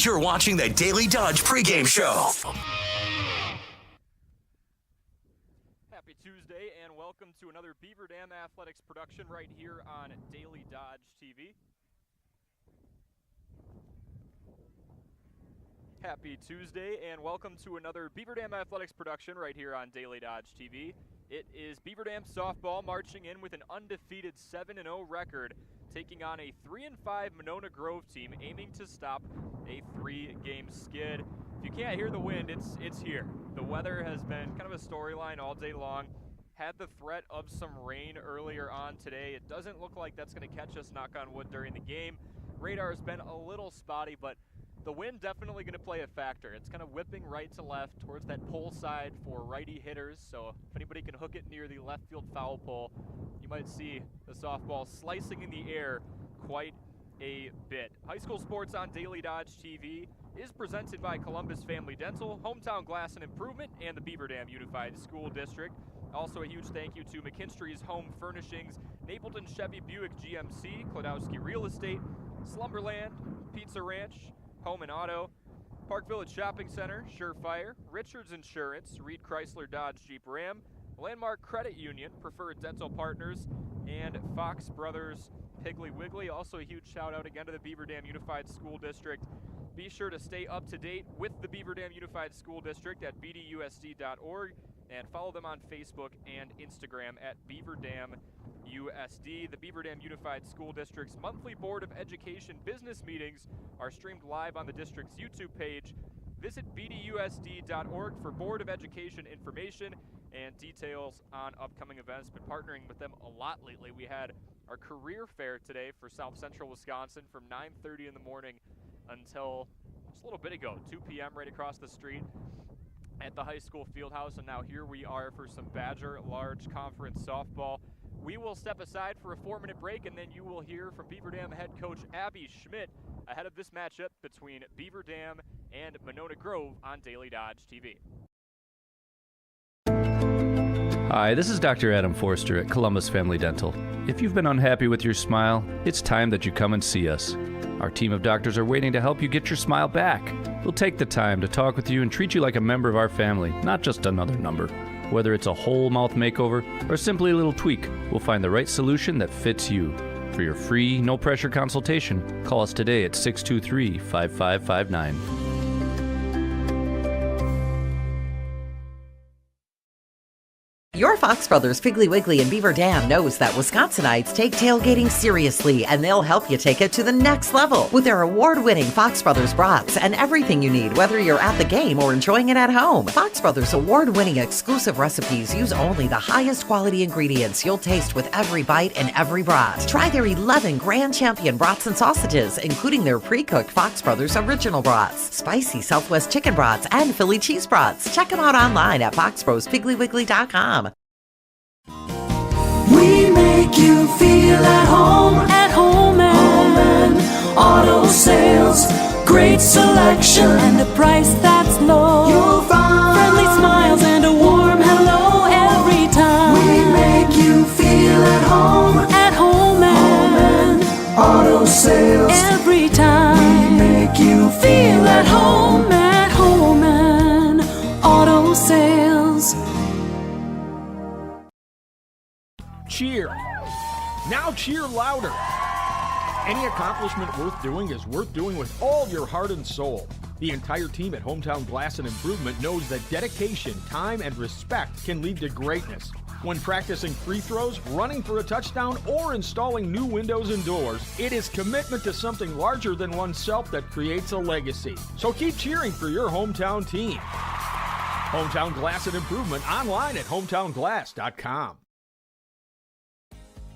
You're watching the Daily Dodge pregame show. Happy Tuesday and welcome to another Beaver Dam Athletics production right here on Daily Dodge TV. Happy Tuesday and welcome to another Beaver Dam Athletics production right here on Daily Dodge TV. It is Beaver Dam softball marching in with an undefeated 7-0 record, taking on a 3-5 Monona Grove team aiming to stop a 3-game skid. If you can't hear the wind, it's here. The weather has been kind of a storyline all day long. Had the threat of some rain earlier on today. It doesn't look like that's going to catch us, knock on wood, during the game. Radar has been a little spotty, but the wind definitely going to play a factor. It's kind of whipping right to left towards that pole side for righty hitters, so if anybody can hook it near the left field foul pole, you might see the softball slicing in the air quite a bit. High school sports on Daily Dodge TV is presented by Columbus Family Dental, Hometown Glass and Improvement, and the Beaver Dam Unified School District. Also a huge thank you to McKinstry's Home Furnishings, Napleton Chevy Buick GMC, Klodowski Real Estate, Slumberland, Pizza Ranch, Home and Auto, Park Village Shopping Center, Surefire, Richards Insurance, Reed Chrysler Dodge Jeep Ram, Landmark Credit Union, Preferred Dental Partners, and Fox Brothers Piggly Wiggly. Also a huge shout out again to the Beaver Dam Unified School District. Be sure to stay up to date with the Beaver Dam Unified School District at bdusd.org and follow them on Facebook and Instagram at Beaver Dam USD. The Beaver Dam Unified School District's monthly Board of Education business meetings are streamed live on the district's YouTube page. Visit bdusd.org for Board of Education information and details on upcoming events. Been partnering with them a lot lately. We had our career fair today for South Central Wisconsin from 9:30 in the morning until just a little bit ago, 2 p.m. right across the street at the high school field house. And now here we are for some Badger Large Conference softball. We will step aside for a 4-minute break, and then you will hear from Beaver Dam head coach Abby Schmidt ahead of this matchup between Beaver Dam and Monona Grove on Daily Dodge TV. Hi, this is Dr. Adam Forster at Columbus Family Dental. If you've been unhappy with your smile, it's time that you come and see us. Our team of doctors are waiting to help you get your smile back. We'll take the time to talk with you and treat you like a member of our family, not just another number. Whether it's a whole mouth makeover or simply a little tweak, we'll find the right solution that fits you. For your free, no-pressure consultation, call us today at 623-5559. Your Fox Brothers Piggly Wiggly and Beaver Dam knows that Wisconsinites take tailgating seriously, and they'll help you take it to the next level with their award-winning Fox Brothers brats and everything you need, whether you're at the game or enjoying it at home. Fox Brothers award-winning exclusive recipes use only the highest quality ingredients you'll taste with every bite and every brat. Try their 11 Grand Champion brats and sausages, including their pre-cooked Fox Brothers original brats, spicy Southwest chicken brats, and Philly cheese brats. Check them out online at foxbrospigglywiggley.com. We make you feel at home and auto sales. Great selection and a price that's low. You'll find friendly smiles and a warm hello every time. We make you feel at home and auto sales. Every time we make you feel at home and auto sales. Cheer. Now cheer louder. Any accomplishment worth doing is worth doing with all your heart and soul. The entire team at Hometown Glass and Improvement knows that dedication, time, and respect can lead to greatness. When practicing free throws, running for a touchdown, or installing new windows and doors, it is commitment to something larger than oneself that creates a legacy. So keep cheering for your hometown team. Hometown Glass and Improvement online at hometownglass.com.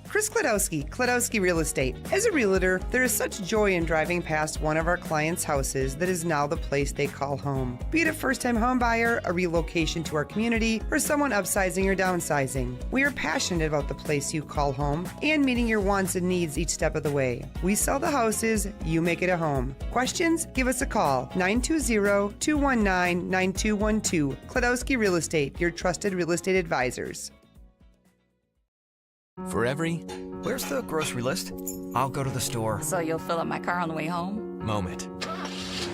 Chris Klodowski Real Estate. As a realtor, there is such joy in driving past one of our clients' houses that is now the place they call home. Be it a first-time home buyer, a relocation to our community, or someone upsizing or downsizing. We are passionate about the place you call home and meeting your wants and needs each step of the way. We sell the houses, you make it a home. Questions? Give us a call, 920-219-9212. Klodowski Real Estate, your trusted real estate advisors. For every, where's the grocery list? I'll go to the store. So you'll fill up my car on the way home? Moment.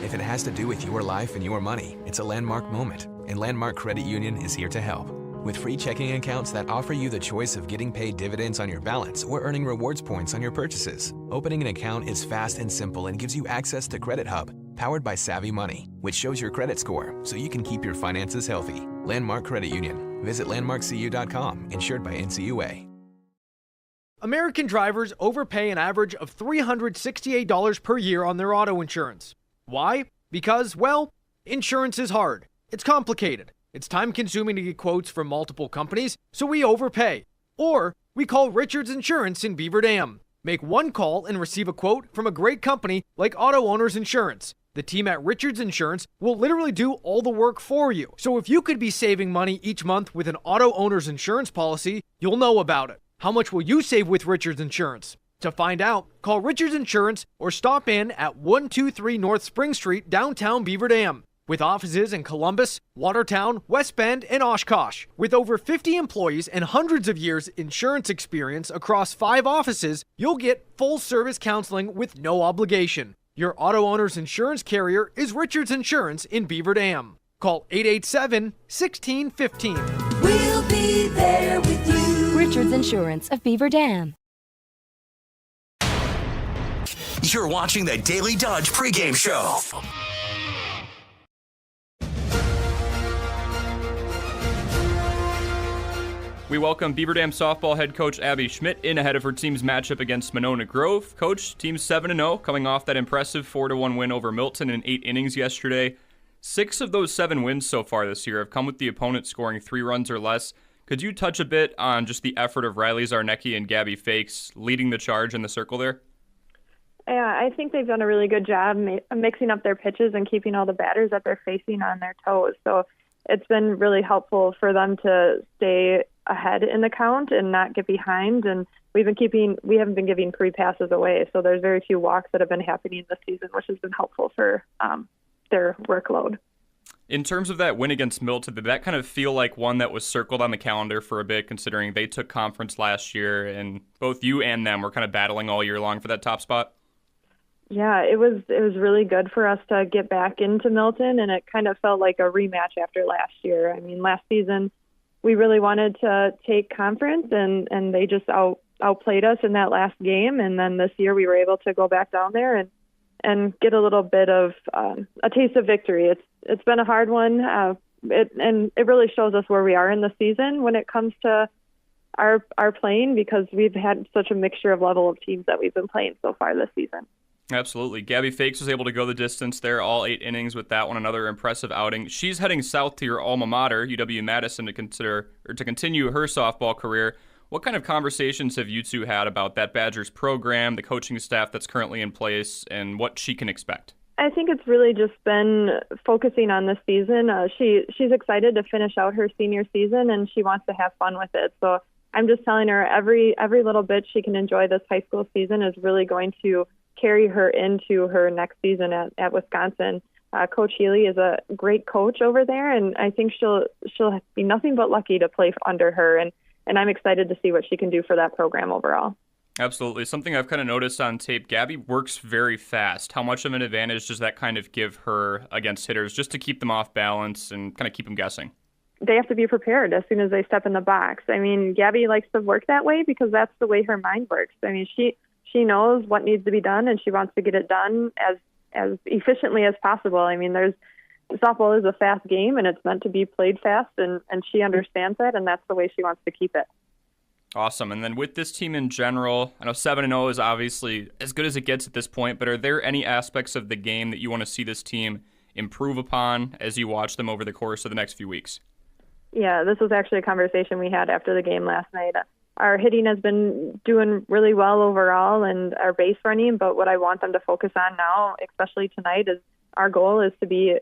If it has to do with your life and your money, it's a landmark moment, and Landmark Credit Union is here to help. With free checking accounts that offer you the choice of getting paid dividends on your balance or earning rewards points on your purchases. Opening an account is fast and simple and gives you access to Credit Hub, powered by Savvy Money, which shows your credit score so you can keep your finances healthy. Landmark Credit Union. Visit landmarkcu.com, insured by NCUA. American drivers overpay an average of $368 per year on their auto insurance. Why? Because, well, insurance is hard. It's complicated. It's time-consuming to get quotes from multiple companies, so we overpay. Or we call Richards Insurance in Beaver Dam. Make one call and receive a quote from a great company like Auto Owners Insurance. The team at Richards Insurance will literally do all the work for you. So if you could be saving money each month with an Auto Owners Insurance policy, you'll know about it. How much will you save with Richards Insurance? To find out, call Richards Insurance or stop in at 123 North Spring Street, downtown Beaver Dam. With offices in Columbus, Watertown, West Bend, and Oshkosh. With over 50 employees and hundreds of years insurance experience across 5 offices, you'll get full-service counseling with no obligation. Your auto owner's insurance carrier is Richards Insurance in Beaver Dam. Call 887-1615. We'll be there with you. Richards Insurance of Beaver Dam. You're watching the Daily Dodge pregame show. We welcome Beaver Dam softball head coach Abby Schmidt in ahead of her team's matchup against Monona Grove. Coach, team 7-0, coming off that impressive 4-1 win over Milton in 8 innings yesterday. 6 of those 7 wins so far this year have come with the opponent scoring 3 runs or less. Could you touch a bit on just the effort of Riley Zarnecki and Gabby Fakes leading the charge in the circle there? Yeah, I think they've done a really good job mixing up their pitches and keeping all the batters that they're facing on their toes. So it's been really helpful for them to stay ahead in the count and not get behind. And we haven't been giving pre-passes away. So there's very few walks that have been happening this season, which has been helpful for their workload. In terms of that win against Milton, did that kind of feel like one that was circled on the calendar for a bit, considering they took conference last year and both you and them were kind of battling all year long for that top spot? Yeah, it was really good for us to get back into Milton, and it kind of felt like a rematch after last year. I mean, last season we really wanted to take conference, and they just outplayed us in that last game. And then this year we were able to go back down there and get a little bit of a taste of victory. It's been a hard one, and it really shows us where we are in the season when it comes to our playing, because we've had such a mixture of level of teams that we've been playing so far this season. Absolutely. Gabby Fakes was able to go the distance there, all 8 innings with that one, another impressive outing. She's heading south to your alma mater, UW-Madison, to continue her softball career. What kind of conversations have you two had about that Badgers program, the coaching staff that's currently in place, and what she can expect? I think it's really just been focusing on this season. She's excited to finish out her senior season, and she wants to have fun with it. So I'm just telling her every little bit she can enjoy this high school season is really going to carry her into her next season at Wisconsin. Coach Healy is a great coach over there, and I think she'll be nothing but lucky to play under her, and I'm excited to see what she can do for that program overall. Absolutely. Something I've kind of noticed on tape, Gabby works very fast. How much of an advantage does that kind of give her against hitters, just to keep them off balance and kind of keep them guessing? They have to be prepared as soon as they step in the box. I mean, Gabby likes to work that way because that's the way her mind works. I mean, she knows what needs to be done, and she wants to get it done as efficiently as possible. I mean, softball is a fast game, and it's meant to be played fast, and she understands that, and that's the way she wants to keep it. Awesome. And then with this team in general, I know 7-0 is obviously as good as it gets at this point, but are there any aspects of the game that you want to see this team improve upon as you watch them over the course of the next few weeks? Yeah, this was actually a conversation we had after the game last night. Our hitting has been doing really well overall, and our base running, but what I want them to focus on now, especially tonight, is our goal is to be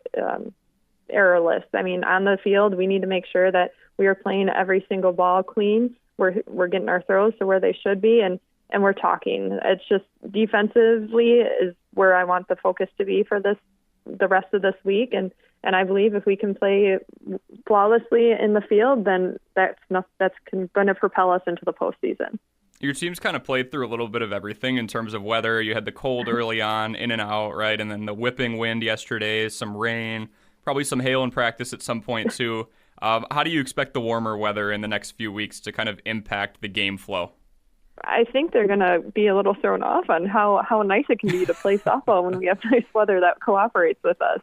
errorless. I mean, on the field, we need to make sure that we are playing every single ball clean. We're getting our throws to where they should be, and we're talking. It's just defensively is where I want the focus to be for the rest of this week, and I believe if we can play flawlessly in the field, then that's going to propel us into the postseason. Your team's kind of played through a little bit of everything in terms of weather. You had the cold early on, in and out, right? And then the whipping wind yesterday, some rain, probably some hail in practice at some point too. How do you expect the warmer weather in the next few weeks to kind of impact the game flow? I think they're going to be a little thrown off on how nice it can be to play softball when we have nice weather that cooperates with us.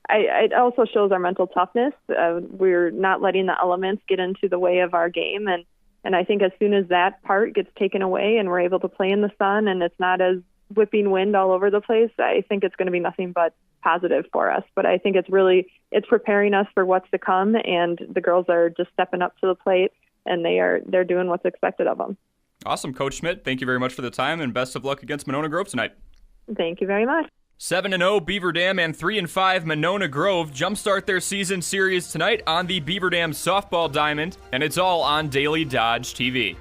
It also shows our mental toughness. We're not letting the elements get into the way of our game, and I think as soon as that part gets taken away and we're able to play in the sun and it's not as whipping wind all over the place, I think it's going to be nothing but positive for us. But I think it's preparing us for what's to come, and the girls are just stepping up to the plate, and they're doing what's expected of them. Awesome, Coach Schmidt. Thank you very much for the time, and best of luck against Monona Grove tonight. Thank you very much. 7-0 Beaver Dam and 3-5 Monona Grove jumpstart their season series tonight on the Beaver Dam softball diamond, and it's all on Daily Dodge TV.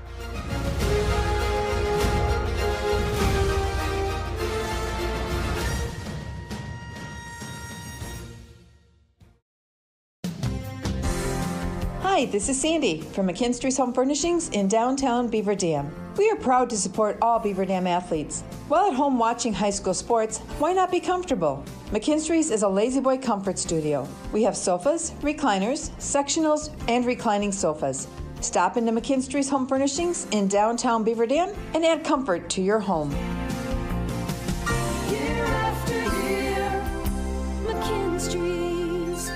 Hi, this is Sandy from McKinstry's Home Furnishings in downtown Beaver Dam. We are proud to support all Beaver Dam athletes. While at home watching high school sports, why not be comfortable? McKinstry's is a lazy boy comfort studio. We have sofas, recliners, sectionals, and reclining sofas. Stop into McKinstry's Home Furnishings in downtown Beaver Dam and add comfort to your home. Year after year, McKinstry's.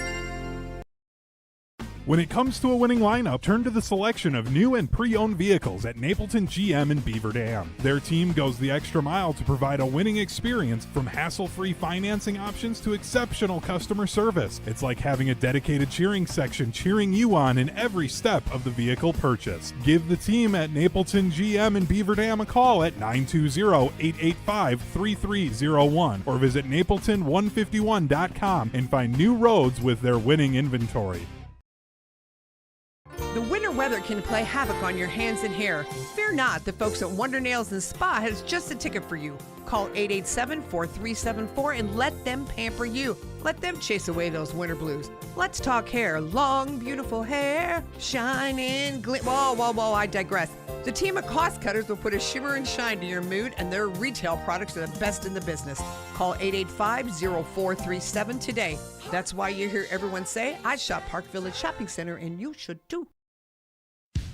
When it comes to a winning lineup, turn to the selection of new and pre-owned vehicles at Napleton GM in Beaver Dam. Their team goes the extra mile to provide a winning experience, from hassle-free financing options to exceptional customer service. It's like having a dedicated cheering section cheering you on in every step of the vehicle purchase. Give the team at Napleton GM in Beaver Dam a call at 920-885-3301 or visit napleton151.com and find new roads with their winning inventory. The winter weather can play havoc on your hands and hair. Fear not, the folks at Wonder Nails and Spa has just the ticket for you. Call 887-4374 and let them pamper you. Let them chase away those winter blues. Let's talk hair. Long, beautiful hair, shining, whoa, I digress. The team of cost cutters will put a shimmer and shine to your mood, and their retail products are the best in the business. Call 885-0437 today. That's why you hear everyone say, I shop Park Village Shopping Center, and you should too.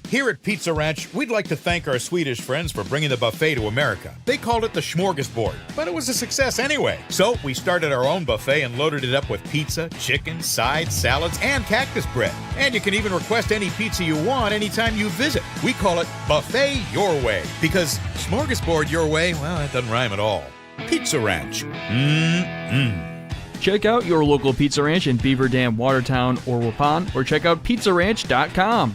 Here at Pizza Ranch, we'd like to thank our Swedish friends for bringing the buffet to America. They called it the smorgasbord, but it was a success anyway. So we started our own buffet and loaded it up with pizza, chicken, sides, salads, and cactus bread. And you can even request any pizza you want anytime you visit. We call it Buffet Your Way, because smorgasbord your way, well, that doesn't rhyme at all. Pizza Ranch. Check out your local Pizza Ranch in Beaver Dam, Watertown, or Waupun, or check out pizzaranch.com.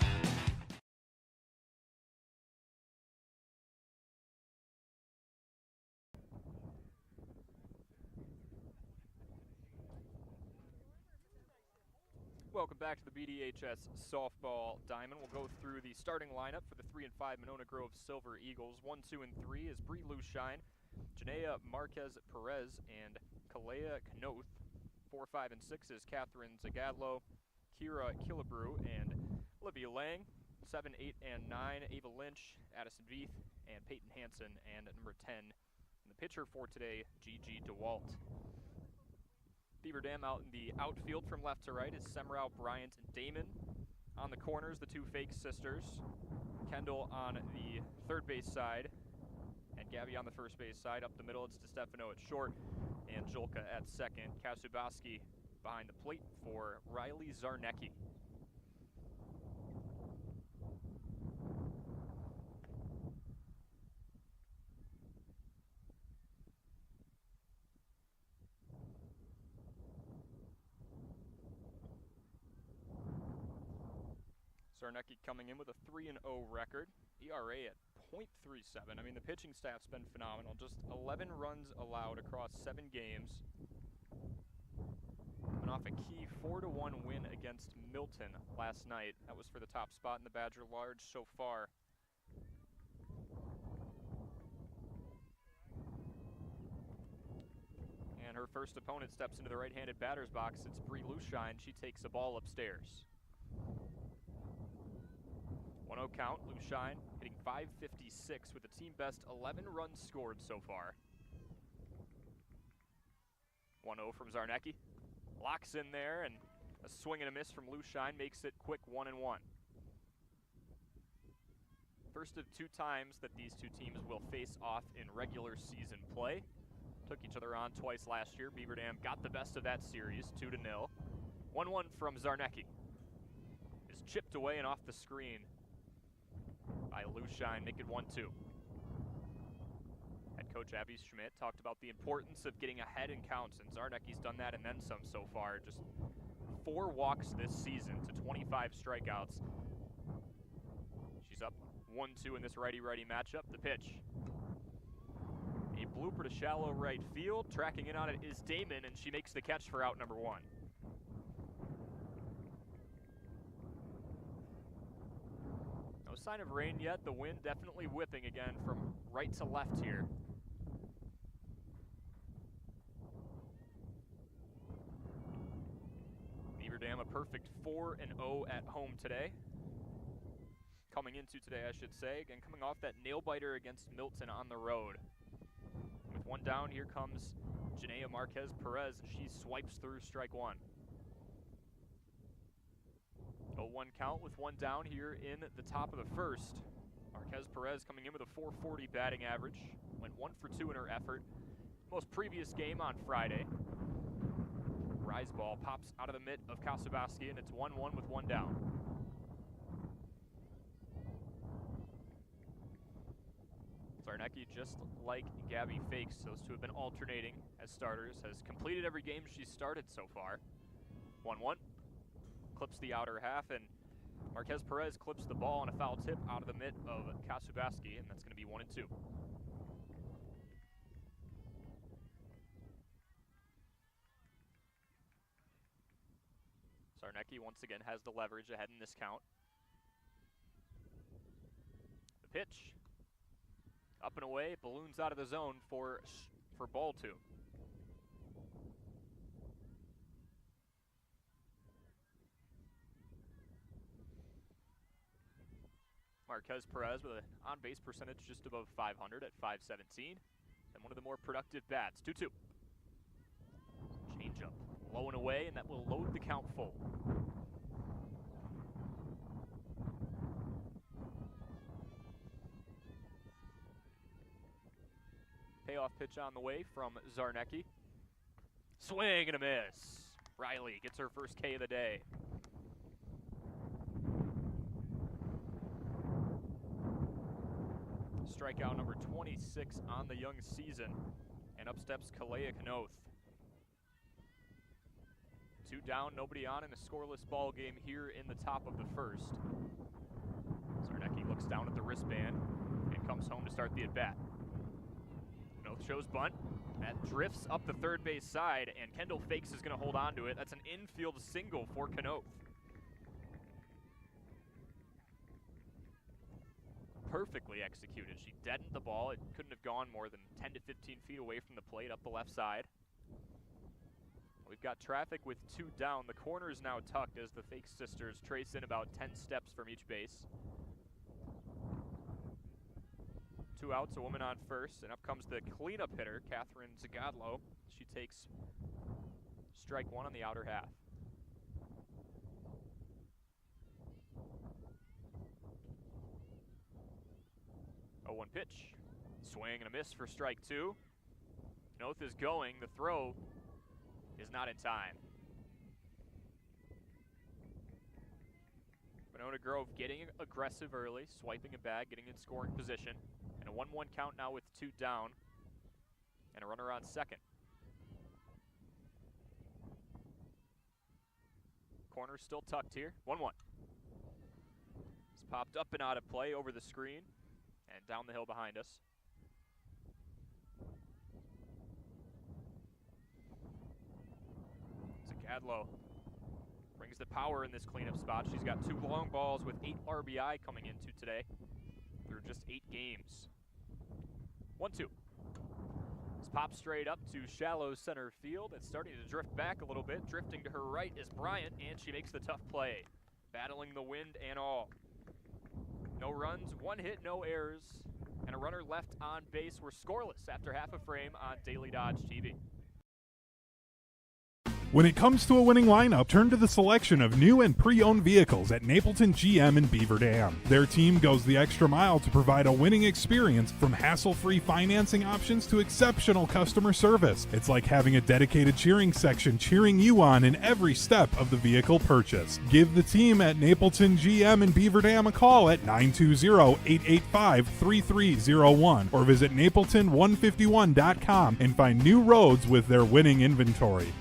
Welcome back to the BDHS softball diamond. We'll go through the starting lineup for the 3-5 Monona Grove Silver Eagles. 1, 2, and 3 is Bree Lushine, Janaea Marquez Perez, and Kalea Knoth. 4, 5, and 6 is Catherine Zagadlo, Kira Killebrew, and Olivia Lang. 7, 8, and 9, Ava Lynch, Addison Veith, and Peyton Hansen, and number 10. And the pitcher for today, Gigi DeWalt. Beaver Dam out in the outfield from left to right is Semrau, Bryant, and Damon. On the corners, the two Fake sisters. Kendall on the third base side, and Gabby on the first base side. Up the middle, it's DeStefano at short, and Jolka at second. Kasubaski behind the plate for Riley Zarnecki. Zarnecki coming in with a 3-0 record, ERA at .37. I mean, the pitching staff's been phenomenal. Just 11 runs allowed across 7 games. Coming off a key 4-1 win against Milton last night. That was for the top spot in the Badger Large so far. And her first opponent steps into the right-handed batter's box. It's Bree Lushine. She takes the ball upstairs. 1-0 count. Lushine hitting .556 with a team best 11 runs scored so far. 1-0 from Zarnecki. Locks in there, and a swing and a miss from Lushine makes it quick 1-1. First of 2 times that these two teams will face off in regular season play. Took each other on twice last year. Beaver Dam got the best of that series, 2-0. 1-1 from Zarnecki. Is chipped away and off the screen by Lushine, make it 1-2. Head coach Abby Schmidt talked about the importance of getting ahead in counts, and Zarnecki's done that and then some so far. Just 4 walks this season to 25 strikeouts. She's up 1-2 in this righty-righty matchup. The pitch. A blooper to shallow right field. Tracking in on it is Damon, and she makes the catch for out number 1. No sign of rain yet. The wind definitely whipping again from right to left here. Beaver Dam a perfect 4-0 at home today. Coming into today, I should say. Again, coming off that nail-biter against Milton on the road. With 1 down, here comes Janaea Marquez Perez, and she swipes through strike 1. 0-1 count with 1 down here in the top of the first. Marquez Perez coming in with a .440 batting average. Went 1 for 2 in her effort. Most previous game on Friday. Rise ball pops out of the mitt of Kasubaski, and it's 1-1 with 1 down. Zarnecki, just like Gabby Fakes, those two have been alternating as starters, has completed every game she's started so far. 1-1. Clips the outer half, and Marquez Perez clips the ball on a foul tip out of the mitt of Kasubaski, and that's going to be 1-2. Zarnecki once again has the leverage ahead in this count. The pitch. Up and away, balloons out of the zone for ball 2. Marquez Perez with an on-base percentage just above 500 at .517. And one of the more productive bats, 2-2. Change up, low and away, and that will load the count full. Payoff pitch on the way from Zarnecki. Swing and a miss. Riley gets her first K of the day. Strikeout number 26 on the young season. And up steps Kalea Knoth. 2 down, nobody on in a scoreless ball game here in the top of the first. Zarnecki looks down at the wristband and comes home to start the at-bat. Knoth shows bunt. That drifts up the third base side, and Kendall Fakes is going to hold on to it. That's an infield single for Knoth. Perfectly executed. She deadened the ball. It couldn't have gone more than 10 to 15 feet away from the plate up the left side. We've got traffic with 2 down. The corner is now tucked as the Fakes sisters trace in about 10 steps from each base. 2 outs, a woman on first, and up comes the cleanup hitter, Catherine Zagadlo. She takes strike 1 on the outer half. Oh, 1 pitch. Swing and a miss for strike 2. Knoth is going. The throw is not in time. Monona Grove getting aggressive early, swiping a bag, getting in scoring position. And a 1-1 count now with 2 down. And a runner on second. Corner still tucked here. 1-1. It's popped up and out of play over the screen and down the hill behind us. Zagadlo brings the power in this cleanup spot. She's got 2 long balls with 8 RBI coming into today through just 8 games. 1-2. It's popped straight up to shallow center field. It's starting to drift back a little bit. Drifting to her right is Bryant, and she makes the tough play, battling the wind and all. No runs, 1 hit, no errors, and a runner left on base. We're scoreless after half a frame on Daily Dodge TV. When it comes to a winning lineup, turn to the selection of new and pre-owned vehicles at Napleton GM in Beaver Dam. Their team goes the extra mile to provide a winning experience, from hassle-free financing options to exceptional customer service. It's like having a dedicated cheering section cheering you on in every step of the vehicle purchase. Give the team at Napleton GM in Beaver Dam a call at 920-885-3301 or visit napleton151.com and find new roads with their winning inventory.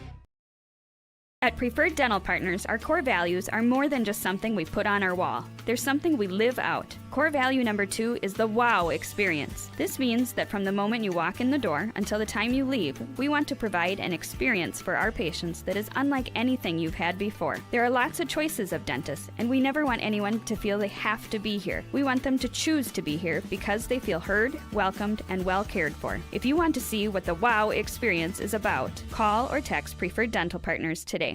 At Preferred Dental Partners, our core values are more than just something we put on our wall. They're something we live out. Core value number 2 is the wow experience. This means that from the moment you walk in the door until the time you leave, we want to provide an experience for our patients that is unlike anything you've had before. There are lots of choices of dentists, and we never want anyone to feel they have to be here. We want them to choose to be here because they feel heard, welcomed, and well cared for. If you want to see what the wow experience is about, call or text Preferred Dental Partners today.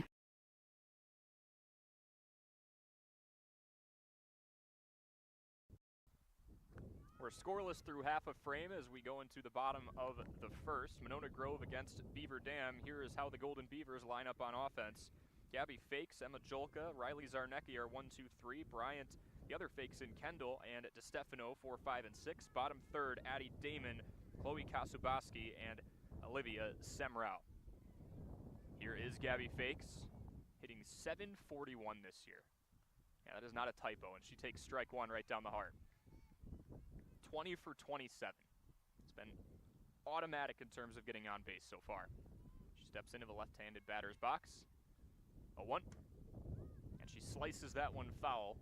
We're scoreless through half a frame as we go into the bottom of the first. Monona Grove against Beaver Dam. Here is how the Golden Beavers line up on offense. Gabby Fakes, Emma Jolka, Riley Zarnecki are 1, 2, 3. Bryant, the other Fakes in Kendall, and DeStefano 4, 5, and 6. Bottom third, Addie Damon, Chloe Kasubaski, and Olivia Semrau. Here is Gabby Fakes, hitting .741 this year. Yeah, that is not a typo, and she takes strike 1 right down the heart. 20 for 27. It's been automatic in terms of getting on base so far. She steps into the left-handed batter's box. A 1. And she slices that one foul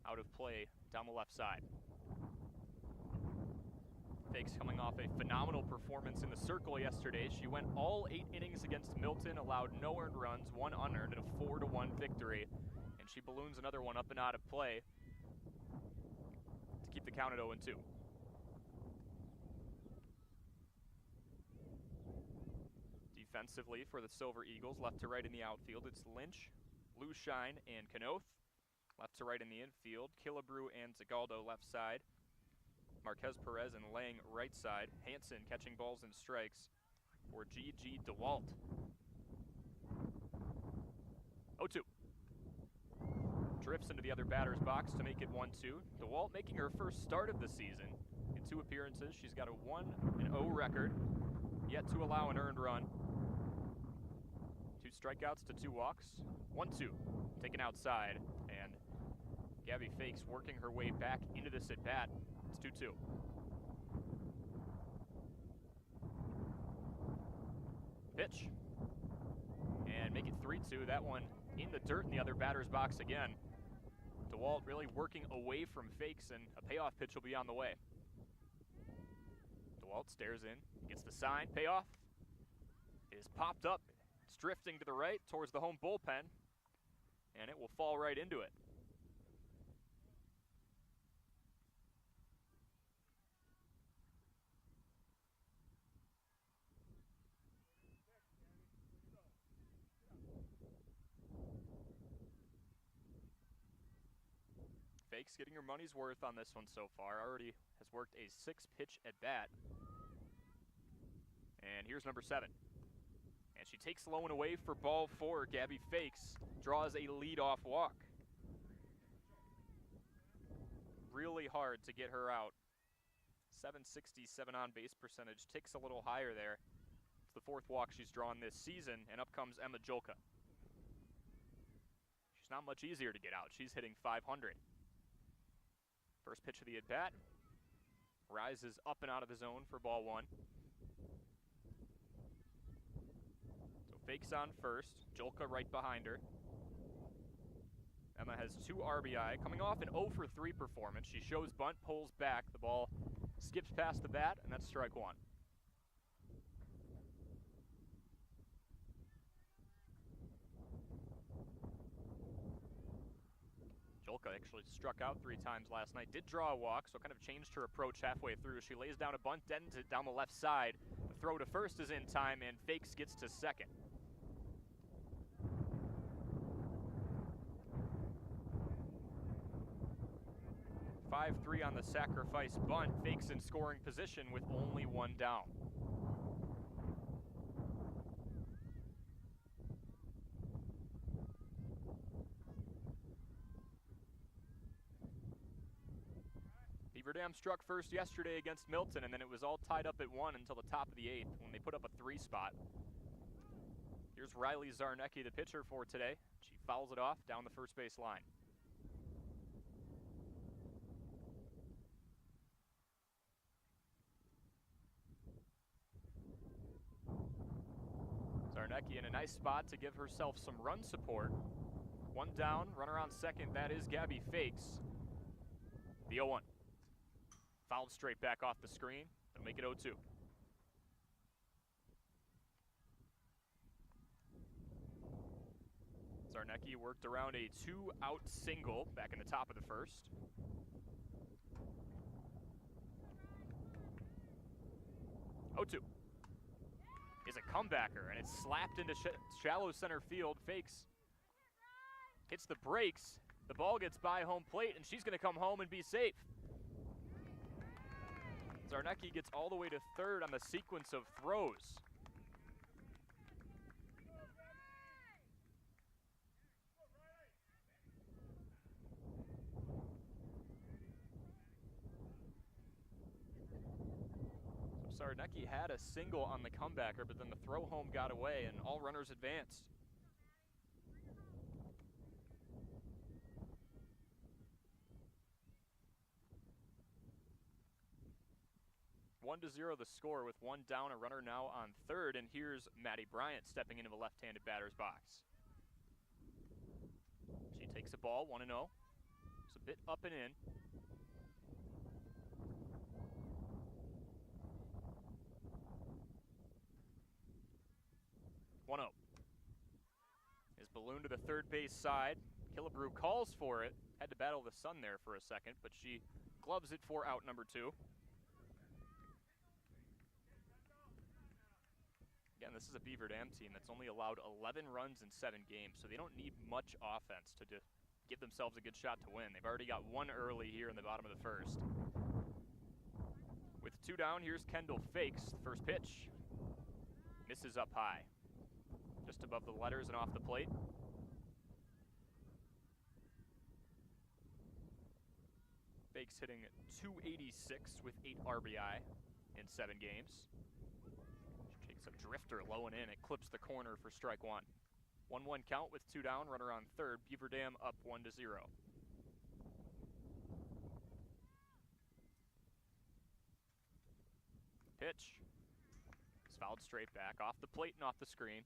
out of play down the left side. Fakes coming off a phenomenal performance in the circle yesterday. She went all 8 innings against Milton, allowed no earned runs, 1 unearned, and a 4-1 victory. And she balloons another one up and out of play to keep the count at 0-2. Defensively for the Silver Eagles, left to right in the outfield, it's Lynch, Lushine, and Kanoth. Left to right in the infield, Killebrew and Zagaldo left side. Marquez Perez and Lang right side. Hansen catching balls and strikes for G.G. DeWalt. 0-2. Drifts into the other batter's box to make it 1-2. DeWalt making her first start of the season. In 2 appearances, she's got a 1-0 record, yet to allow an earned run. 2 strikeouts to 2 walks. 1-2, taken outside, and Gabby Fakes working her way back into this at-bat. It's 2-2. Pitch. And make it 3-2. That one in the dirt in the other batter's box again. DeWalt really working away from Fakes, and a payoff pitch will be on the way. DeWalt stares in, gets the sign. Payoff is popped up. It's drifting to the right towards the home bullpen, and it will fall right into it. Fakes getting her money's worth on this one so far. Already has worked a 6-pitch at bat. And here's number 7. And she takes low and away for ball 4. Gabby Fakes draws a leadoff walk. Really hard to get her out. 767 on base percentage, ticks a little higher there. It's the 4th walk she's drawn this season, and up comes Emma Jolka. She's not much easier to get out. She's hitting .500. First pitch of the at-bat, rises up and out of the zone for ball 1. So Fakes on first, Jolka right behind her. Emma has 2 RBI, coming off an 0 for 3 performance. She shows bunt, pulls back, the ball skips past the bat, and that's strike 1. Jolka actually struck out 3 times last night. Did draw a walk, so kind of changed her approach halfway through. She lays down a bunt, dens it down the left side. The throw to first is in time, and Fakes gets to second. 5-3 on the sacrifice bunt. Fakes in scoring position with only one down. Beaver Dam struck first yesterday against Milton, and then it was all tied up at 1 until the top of the 8th when they put up a 3 spot. Here's Riley Zarnecki, the pitcher for today. She fouls it off down the first base line. Zarnecki in a nice spot to give herself some run support. One down, runner on second, that is Gabby Fakes. The 0-1. Fouled straight back off the screen. They'll make it 0-2. Zarnecki worked around a 2-out single back in the top of the first. Oh-2 is a comebacker, and it's slapped into shallow center field. Fakes hits the brakes. The ball gets by home plate, and she's going to come home and be safe. Zarnecki gets all the way to third on the sequence of throws. So Zarnecki had a single on the comebacker, but then the throw home got away, and all runners advanced. One to 0 the score with one down, a runner now on third, and here's Maddie Bryant stepping into the left-handed batter's box. She takes a ball, 1-0. It's a bit up and in. Is ballooned to the third base side. Killebrew calls for it. Had to battle the sun there for a second, but she gloves it for out number 2. Again, this is a Beaver Dam team that's only allowed 11 runs in 7 games, so they don't need much offense to give themselves a good shot to win. They've already got one early here in the bottom of the first. With 2 down, here's Kendall Fakes. The first pitch misses up high, just above the letters and off the plate. Fakes hitting .286 with 8 RBI in 7 games. She takes a drifter low and in. It clips the corner for strike 1. 1-1 count with 2 down, runner on third. Beaver Dam up 1-0. Pitch. It's fouled straight back off the plate and off the screen.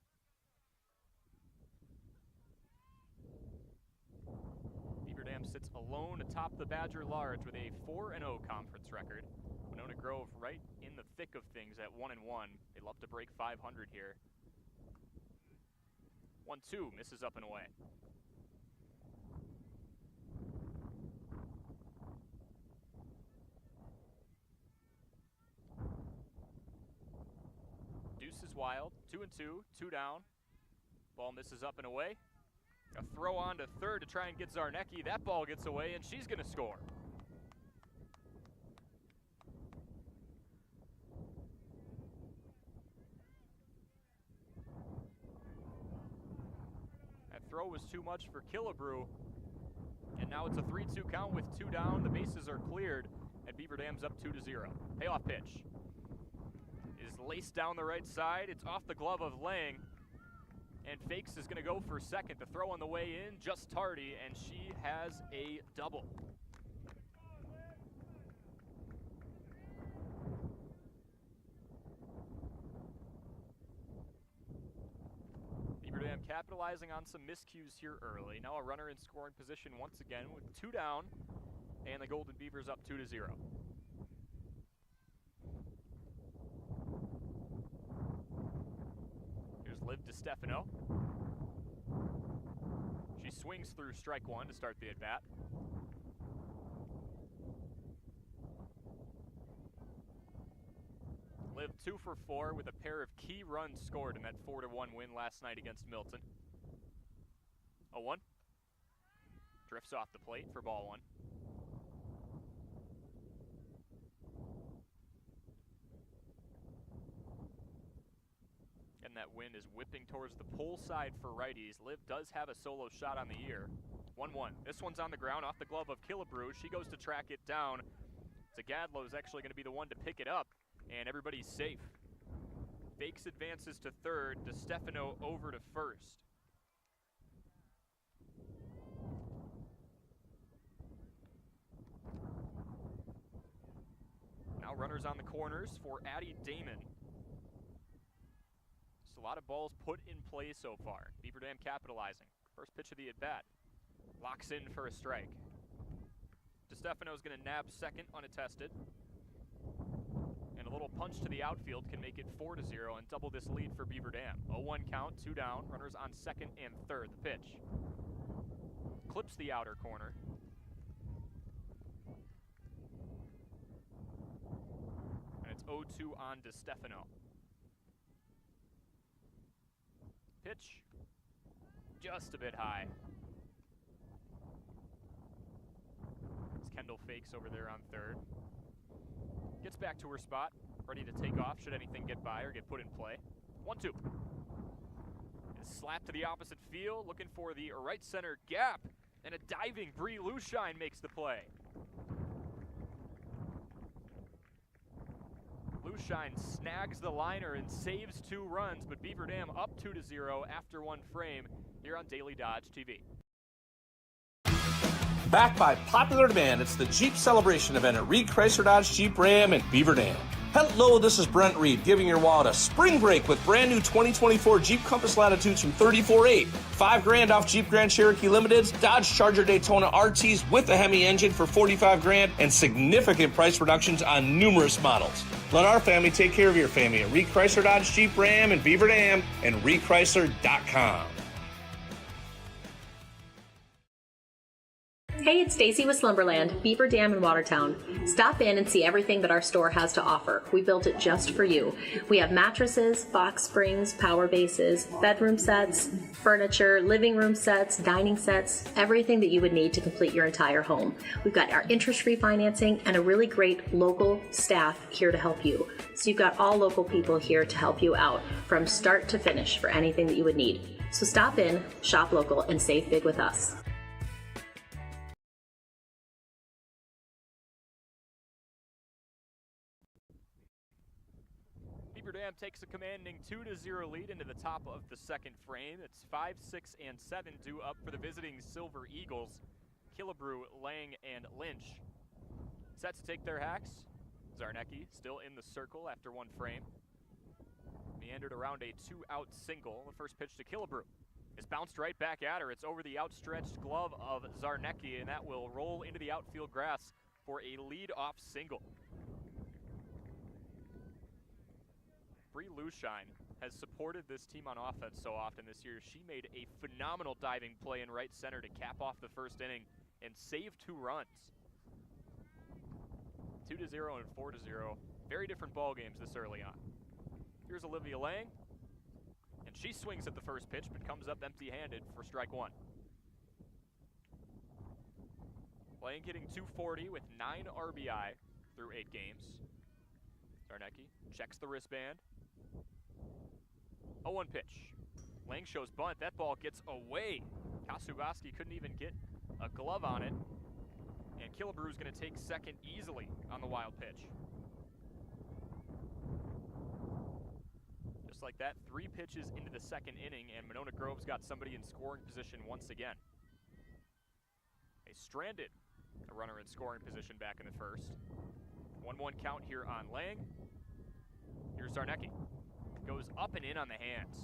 Beaver Dam sits alone atop the Badger Large with a 4-0 conference record. Monona Grove right in the thick of things at 1-1. They love to break 500 here. 1-2 misses up and away. Deuce is wild. 2-2, 2 down. Ball misses up and away. A throw on to third to try and get Zarnecki. That ball gets away, and she's going to score. That throw was too much for Killebrew. And now it's a 3-2 count with 2 down. The bases are cleared, and Beaver Dam's up 2-0. Payoff pitch is laced down the right side. It's off the glove of Lang. And Fakes is going to go for second. The throw on the way in, just tardy, and she has a double. Beaver Dam capitalizing on some miscues here early. Now a runner in scoring position once again with 2 down, and the Golden Beavers up 2-0. Liv DiStefano. She swings through strike 1 to start the at-bat. Liv 2 for 4 with a pair of key runs scored in that 4-1 win last night against Milton. 0-1. Drifts off the plate for ball 1. that wind is whipping towards the pole side for righties. Liv does have a solo shot on the year. 1-1. This one's on the ground off the glove of Killebrew. She goes to track it down. Zagadlo is actually going to be the one to pick it up, and everybody's safe. Fakes advances to third. DeStefano over to first. Now runners on the corners for Addie Damon. Just a lot of balls put in play so far. Beaver Dam capitalizing. First pitch of the at-bat. Locks in for a strike. DeStefano's going to nab second unattested. And a little punch to the outfield can make it 4-0 and double this lead for Beaver Dam. 0-1 count, 2 down. Runners on second and third. The pitch. Clips the outer corner. And it's 0-2 on DeStefano. Pitch. Just a bit high. As Kendall fakes over there on third. Gets back to her spot, ready to take off should anything get by or get put in play. 1-2. Slap to the opposite field, looking for the right center gap, and a diving Bree Lushine makes the play. Lushine snags the liner and saves 2 runs, but Beaver Dam up 2-0 after 1 frame here on Daily Dodge TV. Backed by popular demand, it's the Jeep Celebration event at Reed Chrysler Dodge Jeep Ram in Beaver Dam. Hello, this is Brent Reed, giving your wallet a spring break with brand new 2024 Jeep Compass Latitudes from $34,800. $5,000 off Jeep Grand Cherokee Limiteds, Dodge Charger Daytona RTs with a Hemi engine for $45,000, and significant price reductions on numerous models. Let our family take care of your family at Reed Chrysler Dodge Jeep Ram in Beaver Dam and ReedChrysler.com. Hey, it's Stacy with Slumberland, Beaver Dam in Watertown. Stop in and see everything that our store has to offer. We built it just for you. We have mattresses, box springs, power bases, bedroom sets, furniture, living room sets, dining sets, everything that you would need to complete your entire home. We've got our interest-free financing and a really great local staff here to help you. So you've got all local people here to help you out from start to finish for anything that you would need. So stop in, shop local, and save big with us. Beaver Dam takes a commanding 2-0 lead into the top of the second frame. It's 5, 6, and 7 due up for the visiting Silver Eagles. Killebrew, Lang, and Lynch. Set to take their hacks. Zarnecki still in the circle after 1 frame. Meandered around a 2-out single. The first pitch to Killebrew is bounced right back at her. It's over the outstretched glove of Zarnecki, and that will roll into the outfield grass for a lead-off single. Bree Lushine has supported this team on offense so often this year. She made a phenomenal diving play in right center to cap off the first inning and save 2 runs. 2-0 and 4-0. Very different ball games this early on. Here's Olivia Lang, and she swings at the first pitch but comes up empty-handed for strike 1. Lang hitting .240 with 9 RBI through 8 games. Zarnecki checks the wristband. 0-1 pitch. Lang shows bunt. That ball gets away. Kasubaski couldn't even get a glove on it. And Killebrew's going to take second easily on the wild pitch. Just like that, 3 pitches into the second inning, and Monona Grove's got somebody in scoring position once again. They stranded a runner in scoring position back in the first. 1-1 count here on Lang. Here's Zarnecki. Goes up and in on the hands.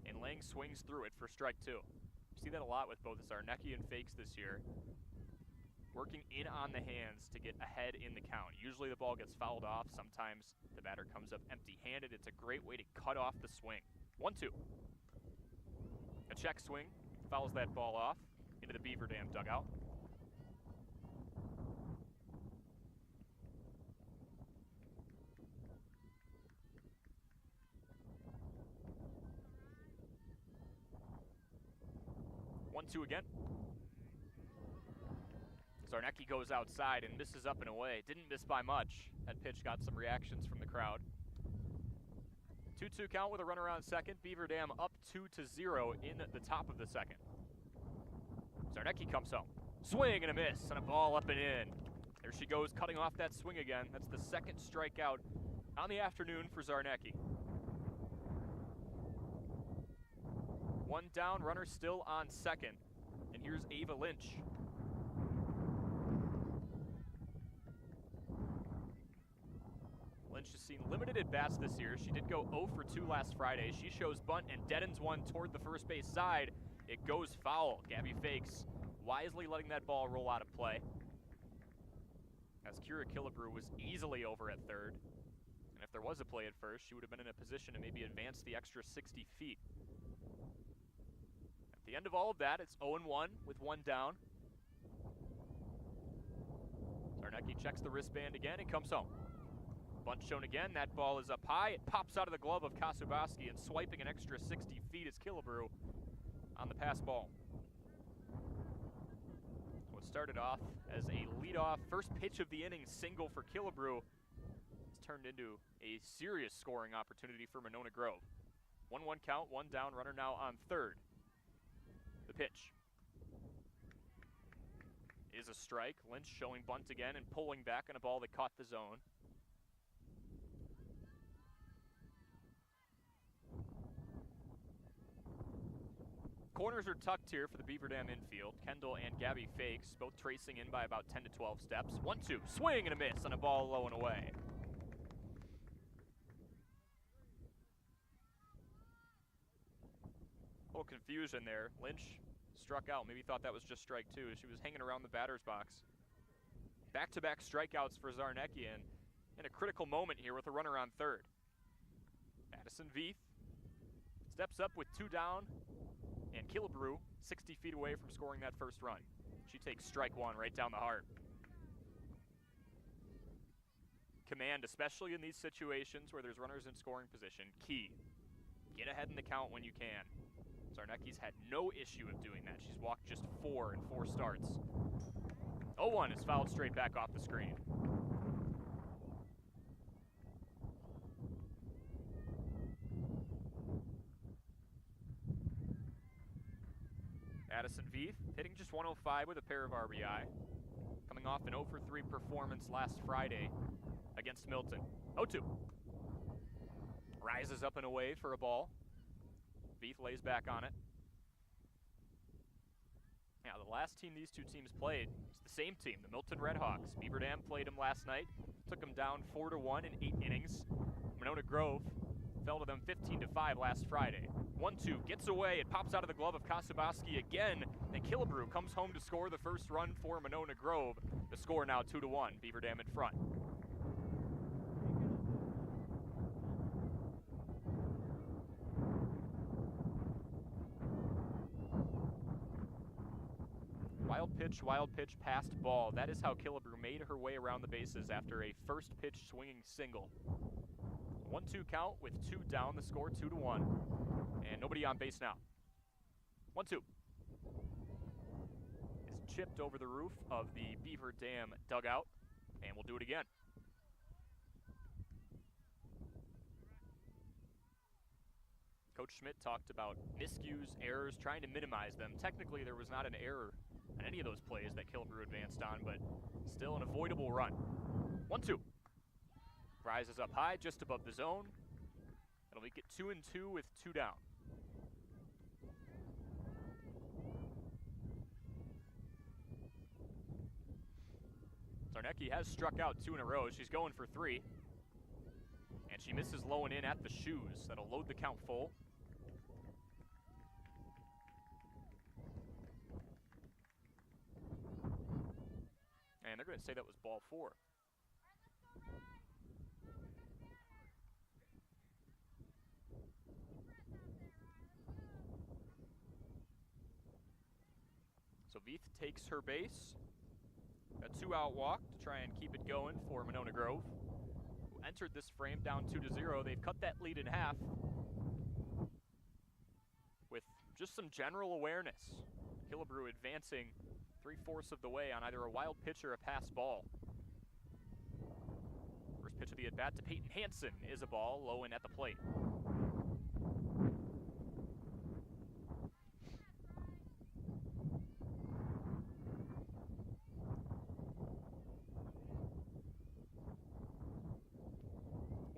And Lang swings through it for strike 2. You see that a lot with both Zarnecki and Fakes this year. Working in on the hands to get ahead in the count. Usually the ball gets fouled off. Sometimes the batter comes up empty-handed. It's a great way to cut off the swing. 1-2. A check swing. Fouls that ball off into the Beaver Dam dugout. One-two again. Zarnecki goes outside and misses up and away. Didn't miss by much. That pitch got some reactions from the crowd. 2-2 count with a runner on second. Beaver Dam up 2-0 in the top of the second. Zarnecki comes home. Swing and a miss, and a ball up and in. There she goes, cutting off that swing again. That's the second strikeout on the afternoon for Zarnecki. One down, runner still on second. And here's Ava Lynch. Lynch has seen limited at-bats this year. She did go 0 for 2 last Friday. She shows bunt and deadens one toward the first base side. It goes foul. Gabby Fakes wisely letting that ball roll out of play. As Kira Killebrew was easily over at third. And if there was a play at first, she would have been in a position to maybe advance the extra 60 feet. At the end of all of that, it's 0-1 with one down. Zarnecki checks the wristband again and comes home. Bunt shown again, that ball is up high. It pops out of the glove of Kasubaski, and swiping an extra 60 feet is Killebrew on the pass ball. What started off as a leadoff first pitch of the inning single for Killebrew has turned into a serious scoring opportunity for Monona Grove. 1-1 count, one down, runner now on third. The pitch is a strike. Lynch showing bunt again and pulling back on a ball that caught the zone. Corners are tucked here for the Beaver Dam infield. Kendall and Gabby Fakes both tracing in by about 10 to 12 steps. 1-2, swing and a miss on a ball low and away. A little confusion there. Lynch struck out. Maybe thought that was just strike two as she was hanging around the batter's box. Back-to-back strikeouts for Zarnecki in a critical moment here with a runner on third. Addison Veith steps up with two down, and Killebrew 60 feet away from scoring that first run. She takes strike one right down the heart. Command, especially in these situations where there's runners in scoring position, key. Get ahead in the count when you can. Zarnecki's had no issue of doing that. She's walked just 4 in 4 starts. 0-1 is fouled straight back off the screen. Addison Veith hitting just 105 with a pair of RBI. Coming off an 0 for 3 performance last Friday against Milton. 0-2. Rises up and away for a ball. Veith lays back on it. Now, the last team these two teams played is the same team, the Milton Redhawks. Beaver Dam played them last night, took them down 4-1 in 8 innings. Monona Grove fell to them 15-5 last Friday. 1-2, gets away, it pops out of the glove of Kasubaski again, and Killebrew comes home to score the first run for Monona Grove. The score now 2-1, Beaver Dam in front. Wild pitch, passed ball. That is how Killebrew made her way around the bases after a first pitch swinging single. 1-2 count with 2 down, the score 2-1. And nobody on base now. 1-2. Is chipped over the roof of the Beaver Dam dugout, and we'll do it again. Coach Schmidt talked about miscues, errors, trying to minimize them. Technically, there was not an error on any of those plays that Killebrew advanced on, but still an avoidable run. 1-2. Rises up high, just above the zone. It'll make it 2-2 with 2 down. Zarnecki has struck out 2 in a row. She's going for 3. And she misses low and in at the shoes. That'll load the count full. And they're going to say that was ball 4. So Veith takes her base. A 2-out walk to try and keep it going for Monona Grove, who entered this frame down 2-0. They've cut that lead in half with just some general awareness. Killebrew advancing 3/4 of the way on either a wild pitch or a pass ball. First pitch of the at-bat to Peyton Hansen is a ball low in at the plate.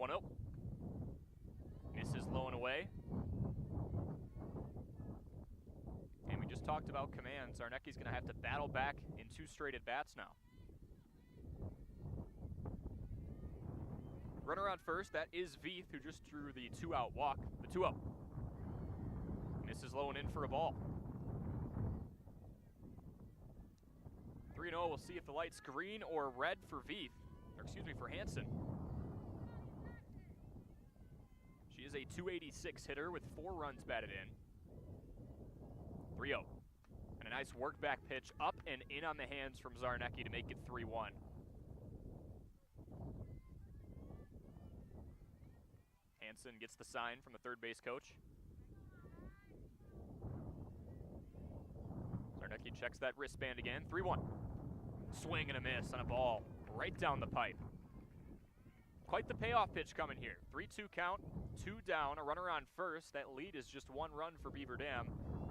1-0. Misses low and away. And we just talked about commands. Zarnecki's going to have to battle back in 2 straight at-bats now. Runner on first, that is Veith, who just drew the 2-out walk, the 2-0. Misses low and in for a ball. 3-0, we'll see if the light's green or red for Veith, or excuse me, for Hansen. She is a .286 hitter with 4 runs batted in. 3-0. And a nice work back pitch up and in on the hands from Zarnecki to make it 3-1. Hansen gets the sign from the third base coach. Zarnecki checks that wristband again. 3-1. Swing and a miss on a ball right down the pipe. Quite the payoff pitch coming here. 3-2 count, 2 down, a runner on first. That lead is just 1 run for Beaver Dam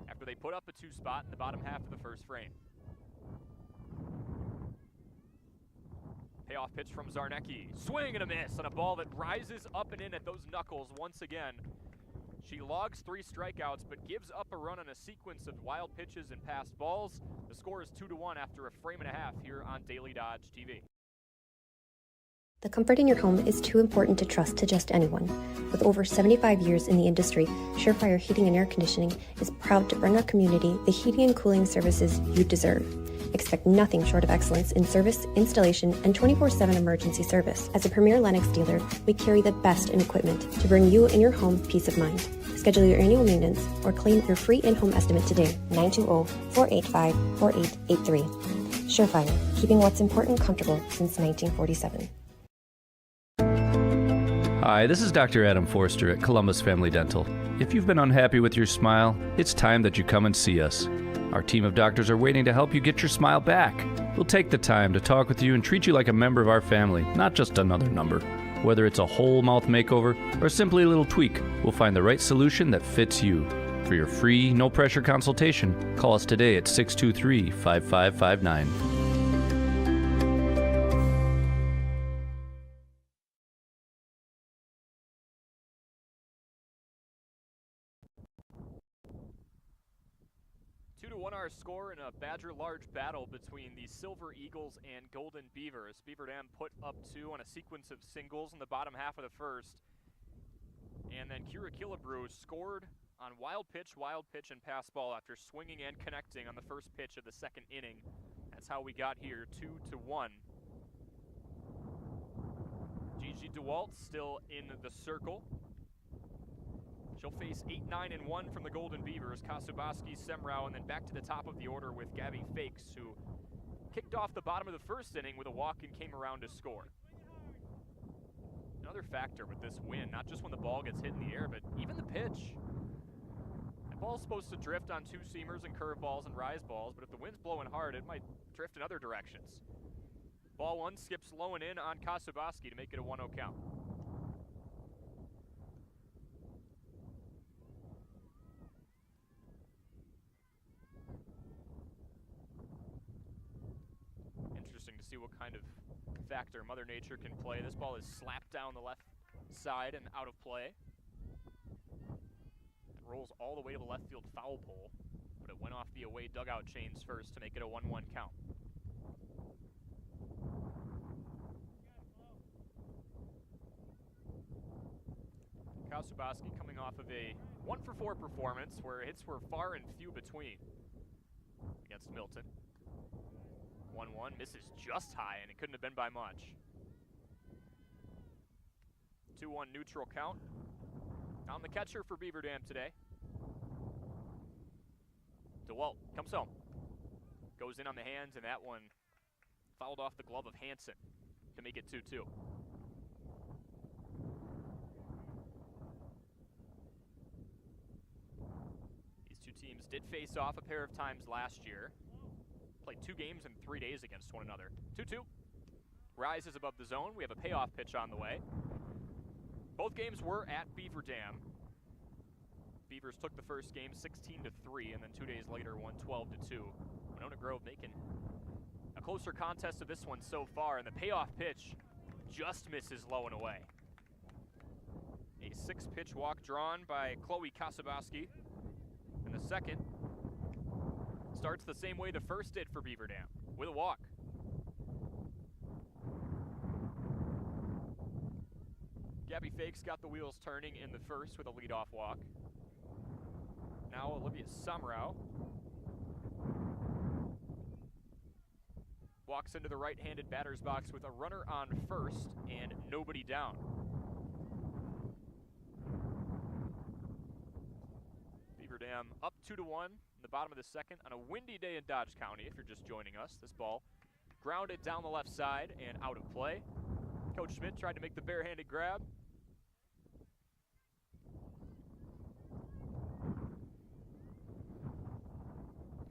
after they put up a 2 spot in the bottom half of the first frame. Payoff pitch from Zarnecki. Swing and a miss on a ball that rises up and in at those knuckles once again. She logs 3 strikeouts, but gives up a run on a sequence of wild pitches and passed balls. The score is 2-1 after a frame and a half here on Daily Dodge TV. The comfort in your home is too important to trust to just anyone. With over 75 years in the industry, Surefire Heating and Air Conditioning is proud to bring our community the heating and cooling services you deserve. Expect nothing short of excellence in service, installation, and 24/7 emergency service. As a premier Lennox dealer, we carry the best in equipment to bring you and your home peace of mind. Schedule your annual maintenance or claim your free in-home estimate today, 920-485-4883. Surefire, keeping what's important comfortable since 1947. Hi, this is Dr. Adam Forster at Columbus Family Dental. If you've been unhappy with your smile, it's time that you come and see us. Our team of doctors are waiting to help you get your smile back. We'll take the time to talk with you and treat you like a member of our family, not just another number. Whether it's a whole mouth makeover or simply a little tweak, we'll find the right solution that fits you. For your free, no-pressure consultation, call us today at 623-5559. Our score in a Badger large battle between the Silver Eagles and Golden Beavers. Beaver Dam put up 2 on a sequence of singles in the bottom half of the first. And then Kira Killebrew scored on wild pitch, and pass ball after swinging and connecting on the first pitch of the second inning. That's how we got here, 2-1. Gigi DeWalt still in the circle. She'll face 8-9-1 from the Golden Beavers, Kasubaski, Semrau, and then back to the top of the order with Gabby Fakes, who kicked off the bottom of the first inning with a walk and came around to score. Another factor with this win, not just when the ball gets hit in the air, but even the pitch. That ball's supposed to drift on 2-seamers and curveballs and rise balls, but if the wind's blowing hard, it might drift in other directions. Ball 1 skips low and in on Kasubaski to make it a 1-0 count. See what kind of factor Mother Nature can play. This ball is slapped down the left side and out of play. It rolls all the way to the left field foul pole, but it went off the away dugout chains first to make it a 1-1 count. Kasubaski coming off of a 1-for-4 performance where hits were far and few between against Milton. 1-1, misses just high, and it couldn't have been by much. 2-1 neutral count. On the catcher for Beaver Dam today. DeWalt comes home. Goes in on the hands, and that one fouled off the glove of Hansen to make it 2-2. These two teams did face off a pair of times last year. Played 2 games in 3 days against one another. 2-2. Rises above the zone. We have a payoff pitch on the way. Both games were at Beaver Dam. Beavers took the first game 16-3, and then 2 days later won 12-2. Monona Grove making a closer contest of this one so far, and the payoff pitch just misses low and away. A 6-pitch walk drawn by Chloe Kasaboski. And the second starts the same way the first did for Beaver Dam, with a walk. Gabby Fakes got the wheels turning in the first with a leadoff walk. Now Olivia Samrau walks into the right-handed batter's box with a runner on first and nobody down. Beaver Dam up 2-1 in the bottom of the second on a windy day in Dodge County, if you're just joining us. This ball grounded down the left side and out of play. Coach Schmidt tried to make the barehanded grab.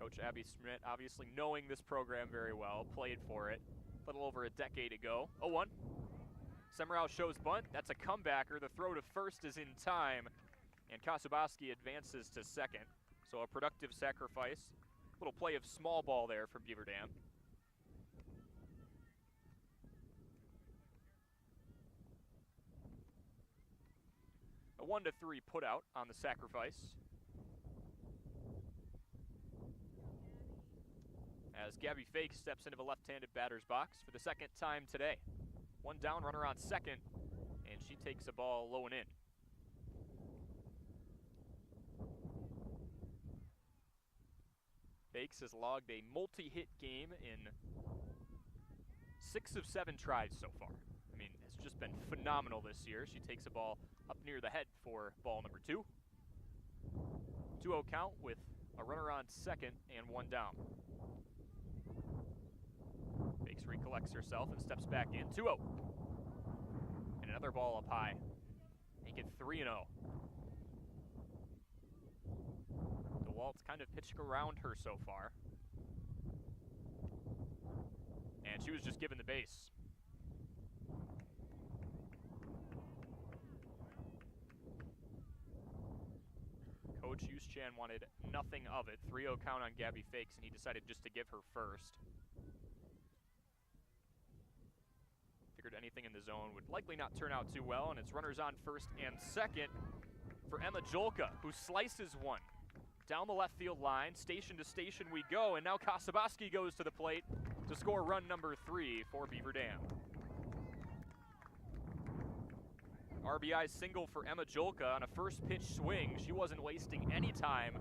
Coach Abby Schmidt, obviously knowing this program very well, played for it a little over a decade ago. 0-1. Semrau shows bunt. That's a comebacker. The throw to first is in time, and Kasaboski advances to second. So a productive sacrifice. Little play of small ball there from Beaver Dam. A 1-3 put out on the sacrifice. As Gabby Fakes steps into the left-handed batter's box for the second time today. One down, runner on second, and she takes a ball low and in. Fakes has logged a multi-hit game in 6 of 7 tries so far. I mean, it's just been phenomenal this year. She takes a ball up near the head for ball number 2. 2-0 count with a runner on second and one down. Fakes recollects herself and steps back in. 2-0. And another ball up high. Make it 3-0. DeWalt's kind of pitching around her so far. And she was just given the base. Coach Yuschan wanted nothing of it. 3-0 count on Gabby Fakes, and he decided just to give her first. Figured anything in the zone would likely not turn out too well, and it's runners on first and second for Emma Jolka, who slices one. Down the left field line, station to station we go, and now Kasaboski goes to the plate to score run number 3 for Beaver Dam. RBI single for Emma Jolka on a first pitch swing. She wasn't wasting any time.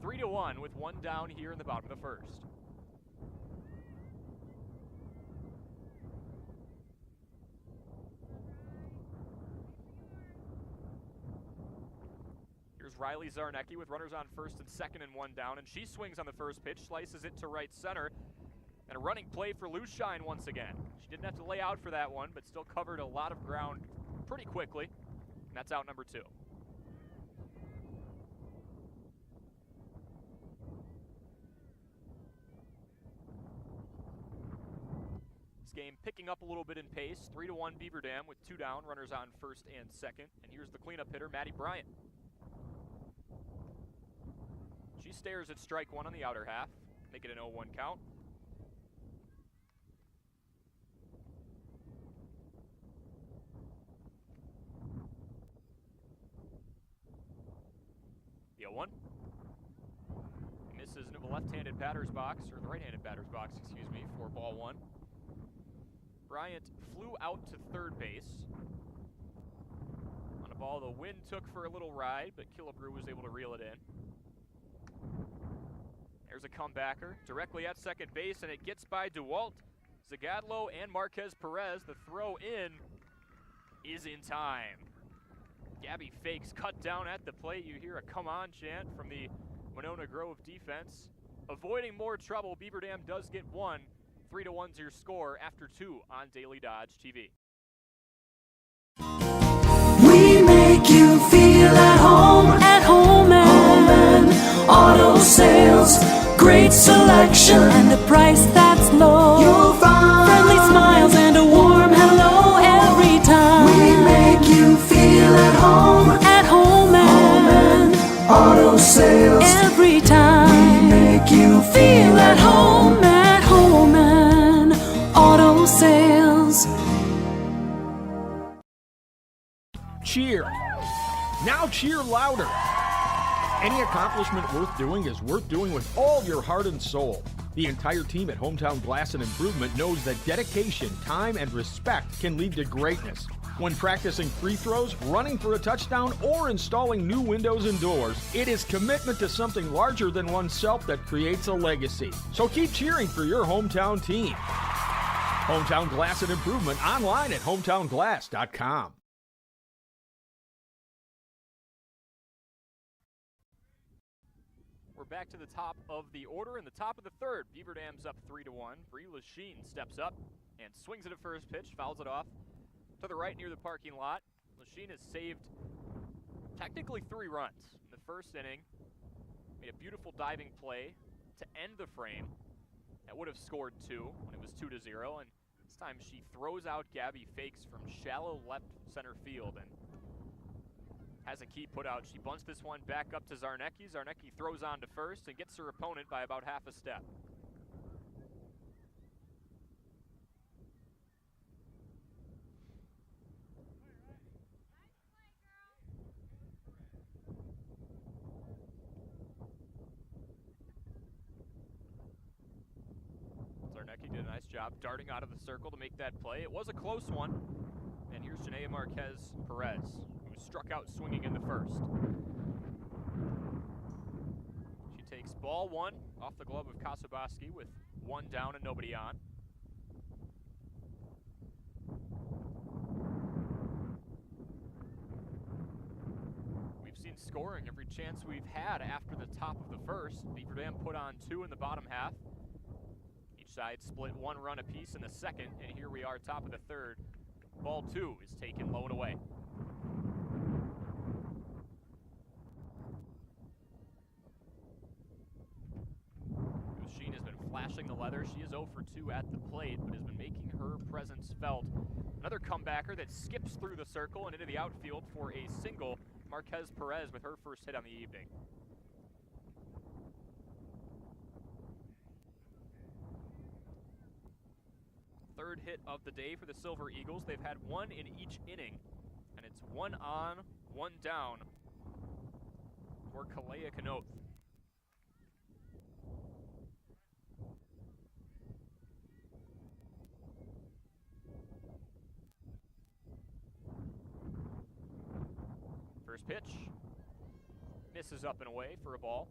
3-1 with one down here in the bottom of the first. Here's Riley Zarnecki with runners on first and second and one down, and she swings on the first pitch, slices it to right center, and a running play for Lushine once again. She didn't have to lay out for that one, but still covered a lot of ground pretty quickly, and that's out number 2. This game picking up a little bit in pace. 3-1 Beaver Dam with 2 down, runners on first and second, and here's the cleanup hitter, Maddie Bryant. She stares at strike 1 on the outer half, make it an 0-1 count. The 0-1. Misses into the left-handed batter's box, or the right-handed batter's box, excuse me, for ball 1. Bryant flew out to third base on a ball the wind took for a little ride, but Killebrew was able to reel it in. There's a comebacker directly at second base, and it gets by DeWalt, Zagadlo, and Marquez Perez. The throw in is in time. Gabby Fakes cut down at the plate. You hear a come on chant from the Monona Grove defense. Avoiding more trouble, Beaver Dam does get 1. 3-1's your score after 2 on Daily Dodge TV. We make you feel at home and auto sales. Great selection and a price that's low. You'll find friendly smiles and a warm hello every time. We make you feel at home and auto sales. Every time we make you feel at home and auto sales. Cheer. Now cheer louder. Any accomplishment worth doing is worth doing with all your heart and soul. The entire team at Hometown Glass and Improvement knows that dedication, time, and respect can lead to greatness. When practicing free throws, running for a touchdown, or installing new windows and doors, it is commitment to something larger than oneself that creates a legacy. So keep cheering for your hometown team. Hometown Glass and Improvement online at hometownglass.com. We're back to the top of the order in the top of the third. Beaver Dam's up 3-1. Bree Lachine steps up and swings it at first pitch, fouls it off to the right near the parking lot. Lachine has saved technically 3 runs in the first inning. Made a beautiful diving play to end the frame. That would have scored 2 when it was 2-0. And this time she throws out Gabby Fakes from shallow left center field and has a key put out. She bunts this one back up to Zarnecki. Zarnecki throws on to first and gets her opponent by about half a step. Zarnecki did a nice job darting out of the circle to make that play. It was a close one. And here's Janaea Marquez Perez, who struck out swinging in the first. She takes ball 1 off the glove of Kasubaski with 1 down and nobody on. We've seen scoring every chance we've had after the top of the first. Beaver Dam put on 2 in the bottom half. Each side split 1 run apiece in the second, and here we are top of the third. Ball 2 is taken low and away. Sheen has been flashing the leather. She is 0 for 2 at the plate, but has been making her presence felt. Another comebacker that skips through the circle and into the outfield for a single. Marquez Perez with her first hit on the evening. Third hit of the day for the Silver Eagles. They've had 1 in each inning, and it's 1 on, 1 down for Kalea Kanoth. First pitch misses up and away for a ball.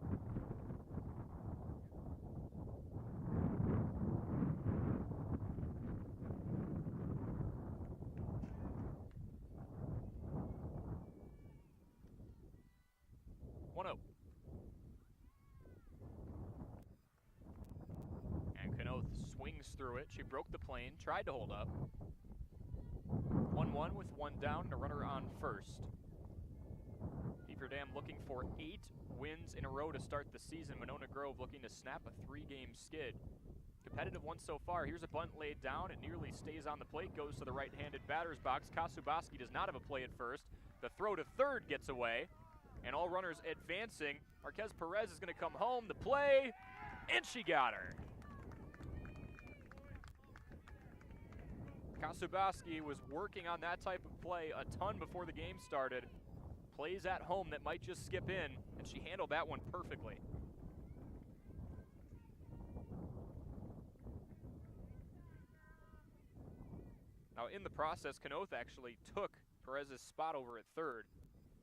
And Kanoth swings through it. She broke the plane, tried to hold up. 1-1 with 1 down and a runner on first. Beaver Dam looking for 8 wins in a row to start the season. Monona Grove looking to snap a 3-game skid. Competitive one so far. Here's a bunt laid down. It nearly stays on the plate, goes to the right-handed batter's box. Kasubaski does not have a play at first. The throw to third gets away, and all runners advancing. Marquez Perez is going to come home. The play, and she got her. Kasubaski was working on that type of play a ton before the game started. Plays at home that might just skip in, and she handled that one perfectly. Now in the process, Kanoth actually took Perez's spot over at third,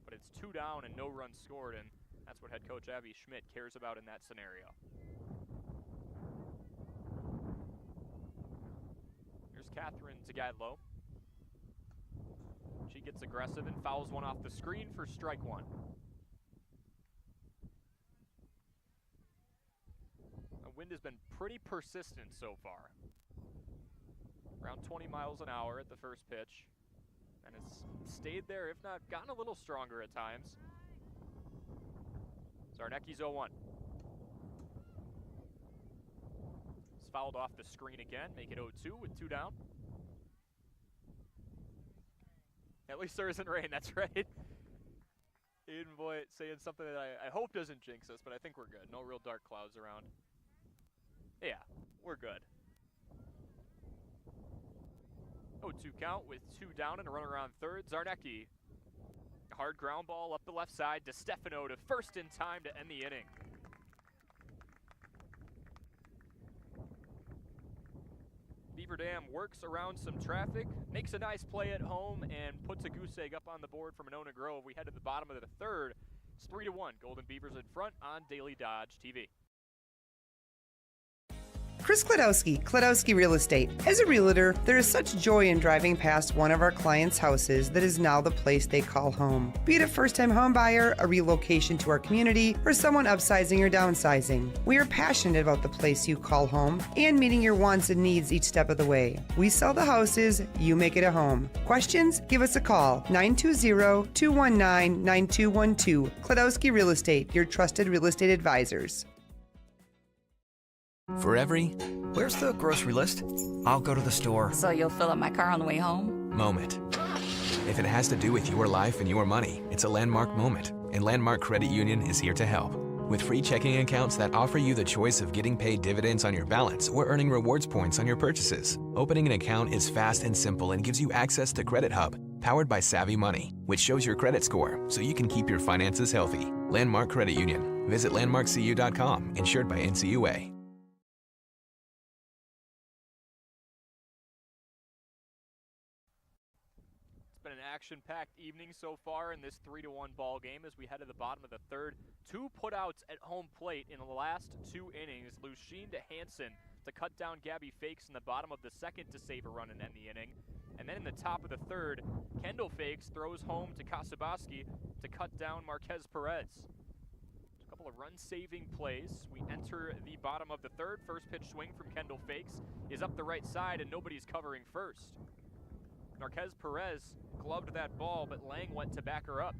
but it's 2 down and no runs scored, and that's what head coach Abby Schmidt cares about in that scenario. Here's Catherine Zagadlo. She gets aggressive and fouls one off the screen for strike 1. The wind has been pretty persistent so far. Around 20 miles an hour at the first pitch. And it's stayed there, if not gotten a little stronger at times. Zarnecki's 0-1. It's fouled off the screen again, make it 0-2 with 2 down. At least there isn't rain, that's right. Aiden Voigt saying something that I hope doesn't jinx us, but I think we're good. No real dark clouds around. Yeah, we're good. 0-2 count with 2 down and a runner on third. Zarnecki, hard ground ball up the left side. DeStefano to first in time to end the inning. Beaver Dam works around some traffic, makes a nice play at home, and puts a goose egg up on the board for Monona Grove. We head to the bottom of the third. It's 3-1. Golden Beavers in front on Daily Dodge TV. Chris Kladowski Real Estate. As a realtor, there is such joy in driving past one of our clients' houses that is now the place they call home. Be it a first-time home buyer, a relocation to our community, or someone upsizing or downsizing. We are passionate about the place you call home and meeting your wants and needs each step of the way. We sell the houses, you make it a home. Questions? Give us a call, 920-219-9212. Kladowski Real Estate, your trusted real estate advisors. For every, where's the grocery list? I'll go to the store. So you'll fill up my car on the way home? Moment. If it has to do with your life and your money, it's a landmark moment, and Landmark Credit Union is here to help. With free checking accounts that offer you the choice of getting paid dividends on your balance or earning rewards points on your purchases. Opening an account is fast and simple and gives you access to Credit Hub, powered by Savvy Money, which shows your credit score so you can keep your finances healthy. Landmark Credit Union. Visit landmarkcu.com, insured by NCUA. Been an action-packed evening so far in this 3-1 ball game as we head to the bottom of the third. 2 putouts at home plate in the last 2 innings. Lucien to Hansen to cut down Gabby Fakes in the bottom of the second to save a run and end the inning. And then in the top of the third, Kendall Fakes throws home to Kasabaski to cut down Marquez Perez. A couple of run-saving plays. We enter the bottom of the third. First pitch swing from Kendall Fakes is up the right side and nobody's covering first. Marquez Perez gloved that ball, but Lang went to back her up.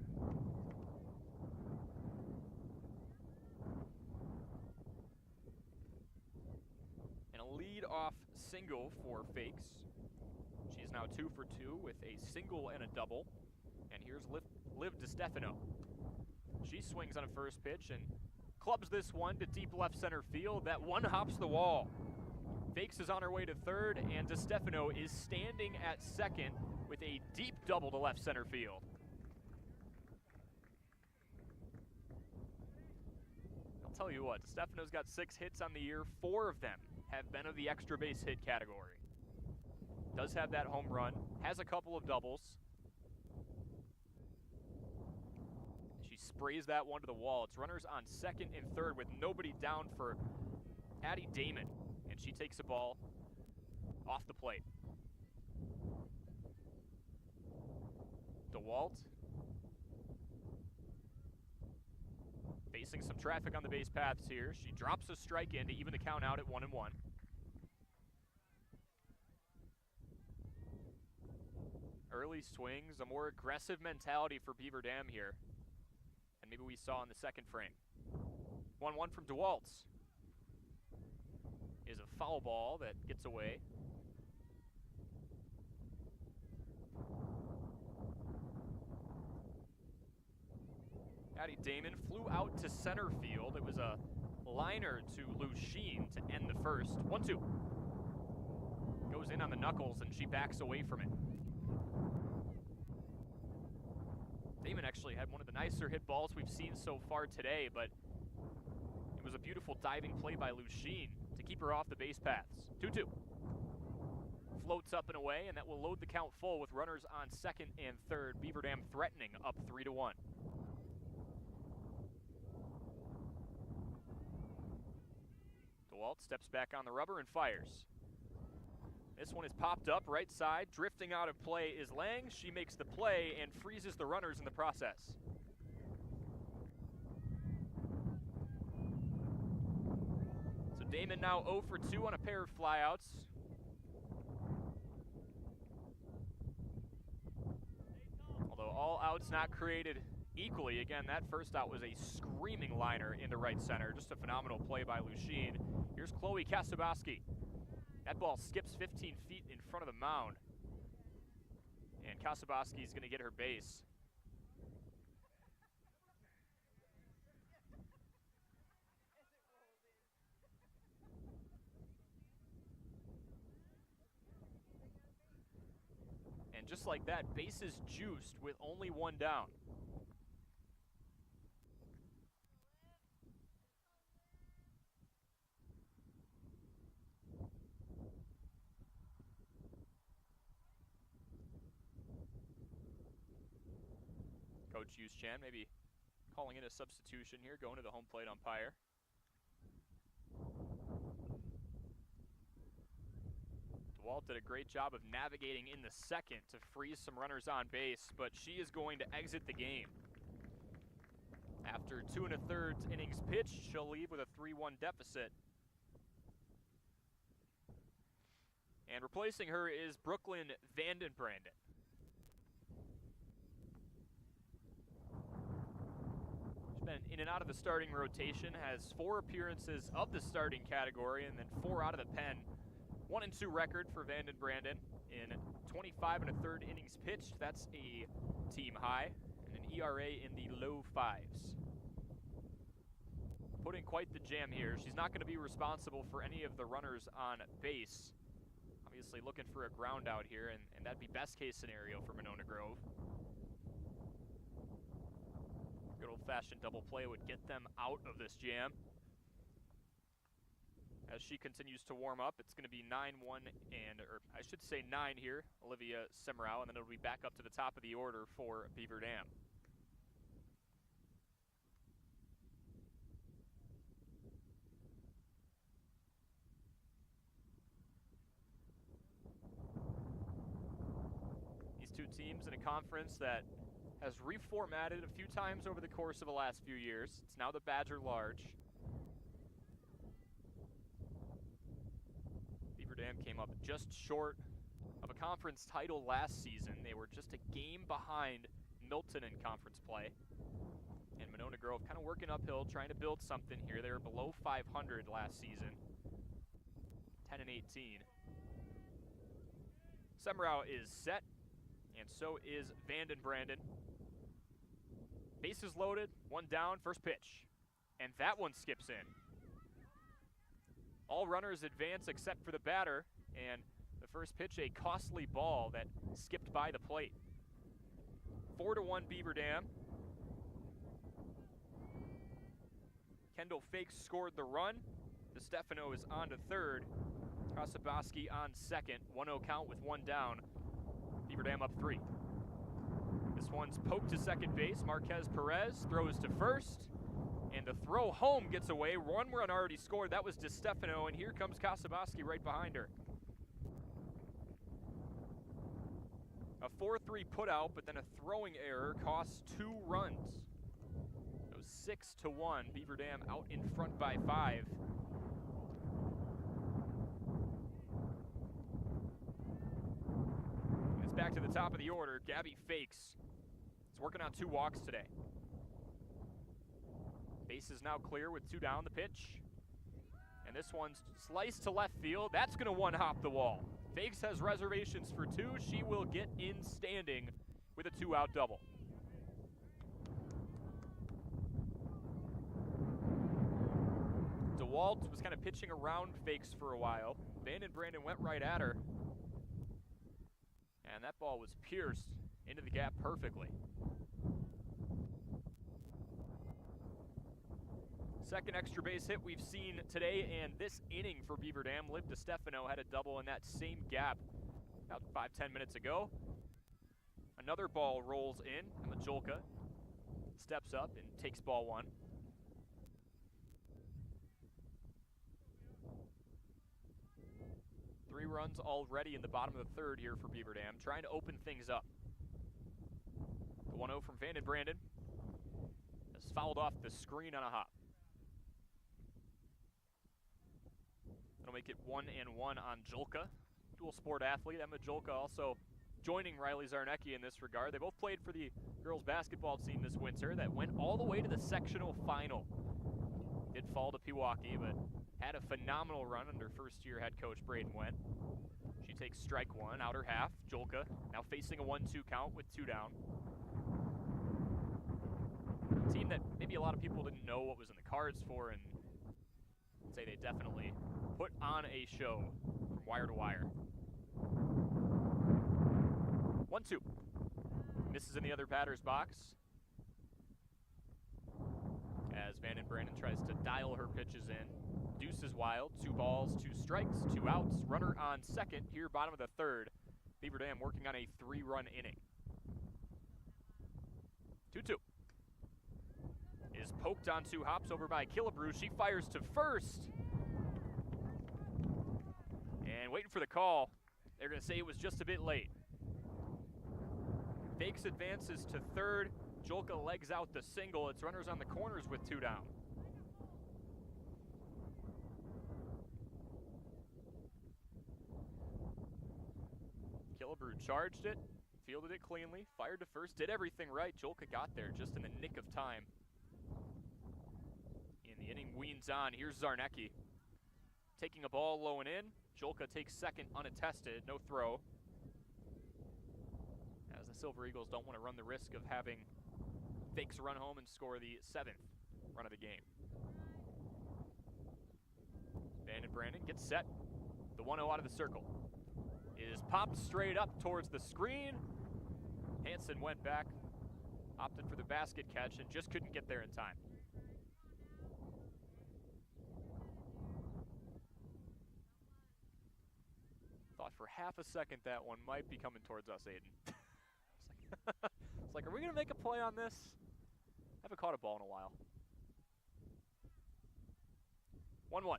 And a lead-off single for Fakes. She is now 2 for 2 with a single and a double. And here's Liv DeStefano. She swings on a first pitch and clubs this one to deep left center field. That one hops the wall. Fakes is on her way to third, and DeStefano is standing at second with a deep double to left center field. I'll tell you what, DeStefano's got 6 hits on the year. 4 of them have been of the extra base hit category. Does have that home run, has a couple of doubles. She sprays that one to the wall. It's runners on second and third with nobody down for Addie Damon. And she takes the ball off the plate. DeWalt facing some traffic on the base paths here. She drops a strike in to even the count out at 1-1. Early swings, a more aggressive mentality for Beaver Dam here. And maybe we saw in the second frame. 1-1 from DeWalt. Is a foul ball that gets away. Addie Damon flew out to center field. It was a liner to Lucien to end the first. 1-2. Goes in on the knuckles and she backs away from it. Damon actually had one of the nicer hit balls we've seen so far today, but it was a beautiful diving play by Lucien to keep her off the base paths. 2-2. Floats up and away, and that will load the count full with runners on second and third. Beaver Dam threatening up 3-1. DeWalt steps back on the rubber and fires. This one is popped up right side. Drifting out of play is Lang. She makes the play and freezes the runners in the process. So Damon now 0 for 2 on a pair of flyouts. Although all outs not created equally. Again, that first out was a screaming liner into right center. Just a phenomenal play by Lucien. Here's Chloe Kasabaski. That ball skips 15 feet in front of the mound. And Kasabaski is going to get her base. And just like that, bases juiced with only 1 down. Coach Yuschan, maybe calling in a substitution here, going to the home plate umpire. DeWalt did a great job of navigating in the second to freeze some runners on base, but she is going to exit the game. After 2 1/3 innings pitched, she'll leave with a 3-1 deficit. And replacing her is Brooklyn Vandenbranden. She's been in and out of the starting rotation, has 4 appearances of the starting category, and then 4 out of the pen. 1 and 2 record for Vandenbranden in 25 1/3 innings pitched. That's a team high, and an ERA in the low 5s. Putting quite the jam here. She's not going to be responsible for any of the runners on base. Obviously looking for a ground out here, and that'd be best case scenario for Monona Grove. Good old-fashioned double play would get them out of this jam. As she continues to warm up, it's going to be 9-1 or I should say 9 here, Olivia Semrau, and then it'll be back up to the top of the order for Beaver Dam. These two teams in a conference that has reformatted a few times over the course of the last few years. It's now the Badger Large. Beaver Dam came up just short of a conference title last season. They were just a game behind Milton in conference play. And Monona Grove kind of working uphill, trying to build something here. They were below 500 last season, 10-18. Semrau is set, and so is Vandenbranden. Bases loaded, 1 down, first pitch. And that one skips in. All runners advance except for the batter, and the first pitch, a costly ball that skipped by the plate. 4-1 Beaver Dam. Kendall Fakes scored the run. DeStefano is on to third. Kasabaski on second. 1-0 count with 1 down. Beaver Dam up 3. This one's poked to second base. Marquez Perez throws to first. And the throw home gets away. 1 run already scored. That was DeStefano, and here comes Kasabaski right behind her. A 4-3 putout, but then a throwing error costs 2 runs. So 6-1. Beaver Dam out in front by 5. It's back to the top of the order. Gabby Fakes is working on 2 walks today. Base is now clear with 2 down the pitch. And this one's sliced to left field. That's going to one-hop the wall. Fakes has reservations for 2. She will get in standing with a 2-out double. DeWalt was kind of pitching around Fakes for a while. Vandenbranden went right at her. And that ball was pierced into the gap perfectly. Second extra base hit we've seen today and this inning for Beaver Dam. Liv DeStefano had a double in that same gap about 5-10 minutes ago. Another ball rolls in, and Majolka steps up and takes ball 1. Three runs already in the bottom of the 3rd here for Beaver Dam, trying to open things up. The 1-0 from Vandenbranden has fouled off the screen on a hop. That'll make it 1-1 on Jolka. Dual sport athlete. Emma Jolka also joining Riley Zarnecki in this regard. They both played for the girls basketball team this winter that went all the way to the sectional final. Did fall to Pewaukee, but had a phenomenal run under first-year head coach Braden Wendt. She takes strike 1, outer half. Jolka now facing a 1-2 count with 2 down. A team that maybe a lot of people didn't know what was in the cards for, and I'd say they definitely put on a show from wire to wire. 1-2. Misses in the other batter's box. As Vandenbranden tries to dial her pitches in. Deuce is wild. 2 balls, 2 strikes, 2 outs. Runner on second here, bottom of the 3rd. Beaver Dam working on a 3-run inning. 2-2. Is poked on 2 hops over by Killebrew. She fires to first. And waiting for the call. They're going to say it was just a bit late. Fakes advances to third. Jolka legs out the single. It's runners on the corners with 2 down. Killebrew charged it, fielded it cleanly, fired to first, did everything right. Jolka got there just in the nick of time. And the inning weans on. Here's Zarnecki. Taking a ball low and in. Jolka takes second unattested, no throw. As the Silver Eagles don't want to run the risk of having Fakes run home and score the 7th run of the game. Bandit Brandon gets set. The 1-0 out of the circle. It is popped straight up towards the screen. Hansen went back, opted for the basket catch, and just couldn't get there in time. Thought for half a second that one might be coming towards us, Aiden. It's like, are we going to make a play on this? I haven't caught a ball in a while. 1-1.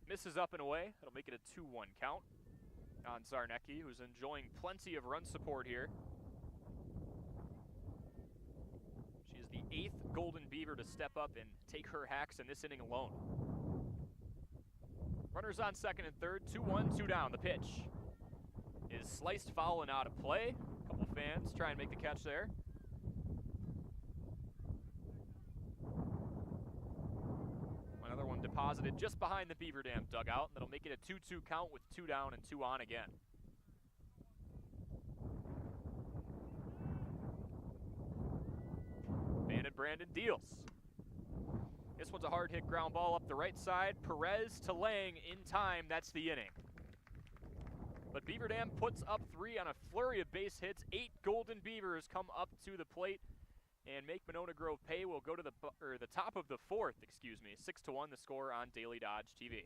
Misses up and away. That'll make it a 2-1 count on Zarnecki, who's enjoying plenty of run support here. She is the 8th Golden Beaver to step up and take her hacks in this inning alone. Runners on second and third, 2-1, 2 down. The pitch is sliced foul and out of play. A couple fans try and make the catch there. Another one deposited just behind the Beaver Dam dugout. That'll make it a 2-2 count with 2 down and 2 on again. Bandit Brandon deals. This one's a hard hit ground ball up the right side. Perez to Lang in time. That's the inning. But Beaver Dam puts up 3 on a flurry of base hits. 8 Golden Beavers come up to the plate and make Monona Grove pay. We'll go to the top of the 4th, 6-1 the score on Daily Dodge TV.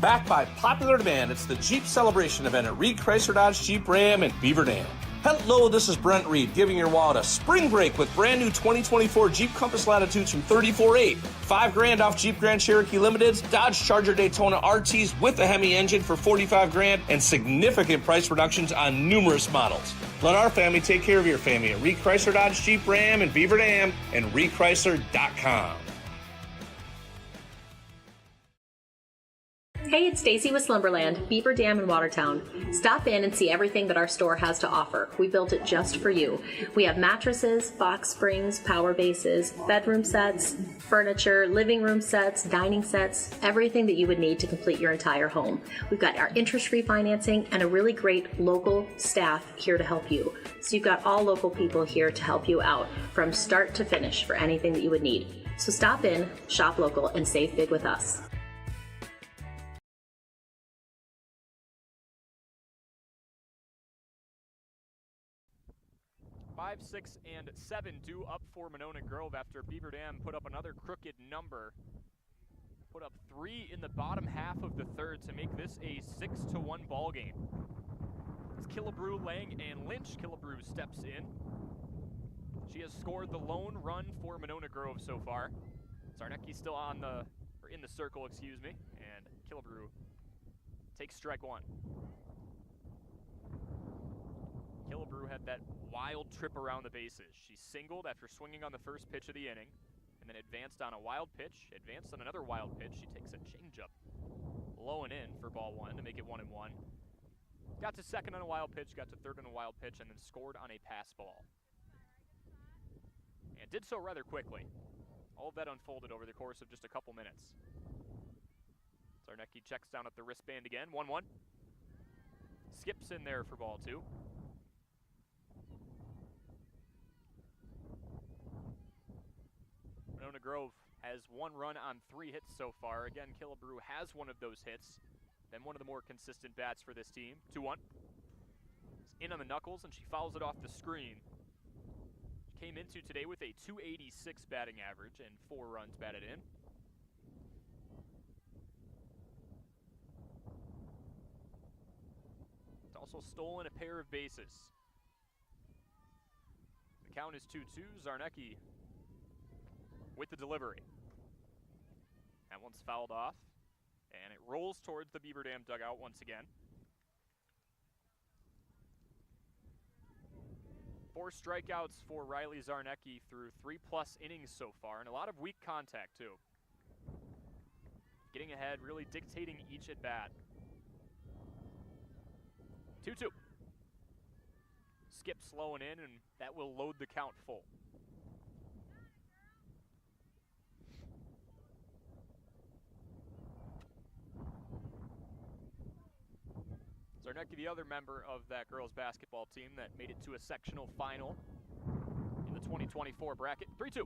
Backed by popular demand, it's the Jeep Celebration event at Reed Chrysler Dodge Jeep Ram in Beaver Dam. Hello, this is Brent Reed giving your wallet a spring break with brand new 2024 Jeep Compass Latitudes from $34,800. $5,000 off Jeep Grand Cherokee Limiteds, Dodge Charger Daytona RTs with a Hemi engine for $45,000, and significant price reductions on numerous models. Let our family take care of your family at Reed Chrysler Dodge Jeep Ram in Beaver Dam and reedchrysler.com. Hey, it's Stacy with Slumberland, Beaver Dam in Watertown. Stop in and see everything that our store has to offer. We built it just for you. We have mattresses, box springs, power bases, bedroom sets, furniture, living room sets, dining sets, everything that you would need to complete your entire home. We've got our interest-free financing and a really great local staff here to help you. So you've got all local people here to help you out from start to finish for anything that you would need. So stop in, shop local, and save big with us. 5, 6, and 7 due up for Monona Grove after Beaver Dam put up another crooked number. Put up 3 in the bottom half of the 3rd to make this a 6-1 ball game. It's Killebrew, Lang, and Lynch. Killebrew steps in. She has scored the lone run for Monona Grove so far. Zarnecki still in the circle, and Killebrew takes strike 1. Killebrew had that wild trip around the bases. She singled after swinging on the first pitch of the inning, and then advanced on a wild pitch, advanced on another wild pitch. She takes a changeup low and in for ball 1 to make it 1-1. Got to second on a wild pitch, got to third on a wild pitch, and then scored on a pass ball. And did so rather quickly. All of that unfolded over the course of just a couple minutes. Zarnecki checks down at the wristband again, 1-1. Skips in there for ball 2. Monona Grove has 1 run on 3 hits so far. Again, Killebrew has one of those hits. Then one of the more consistent bats for this team. 2-1. It's in on the knuckles, and she fouls it off the screen. She came into today with a .286 batting average and 4 runs batted in. It's also stolen a pair of bases. count is 2-2. Zarnecki with the delivery. That one's fouled off, and it rolls towards the Beaver Dam dugout once again. 4 strikeouts for Riley Zarnecki through 3+ innings so far, and a lot of weak contact too. Getting ahead, really dictating each at bat. 2-2. Skip slowing in, and that will load the count full. Zarnecki, the other member of that girls basketball team that made it to a sectional final in the 2024 bracket. 3-2.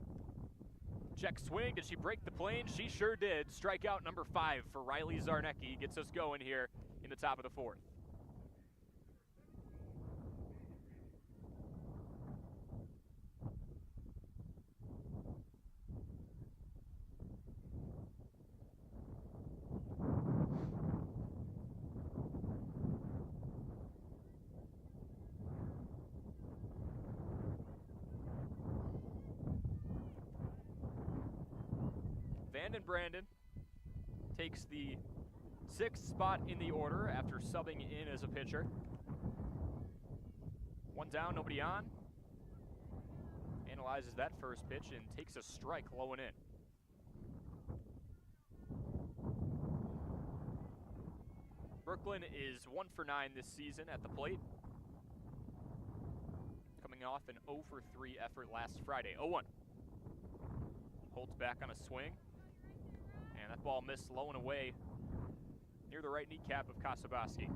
Check swing. Did she break the plane? She sure did. Strikeout number 5 for Riley Zarnecki gets us going here in the top of the 4th. Vanden Brandon takes the 6th spot in the order after subbing in as a pitcher. 1 down, nobody on. Analyzes that first pitch and takes a strike low and in. Brooklyn is 1 for 9 this season at the plate, coming off an 0 for 3 effort last Friday. 0-1. Holds back on a swing. And that ball missed low and away near the right kneecap of Kasabaski.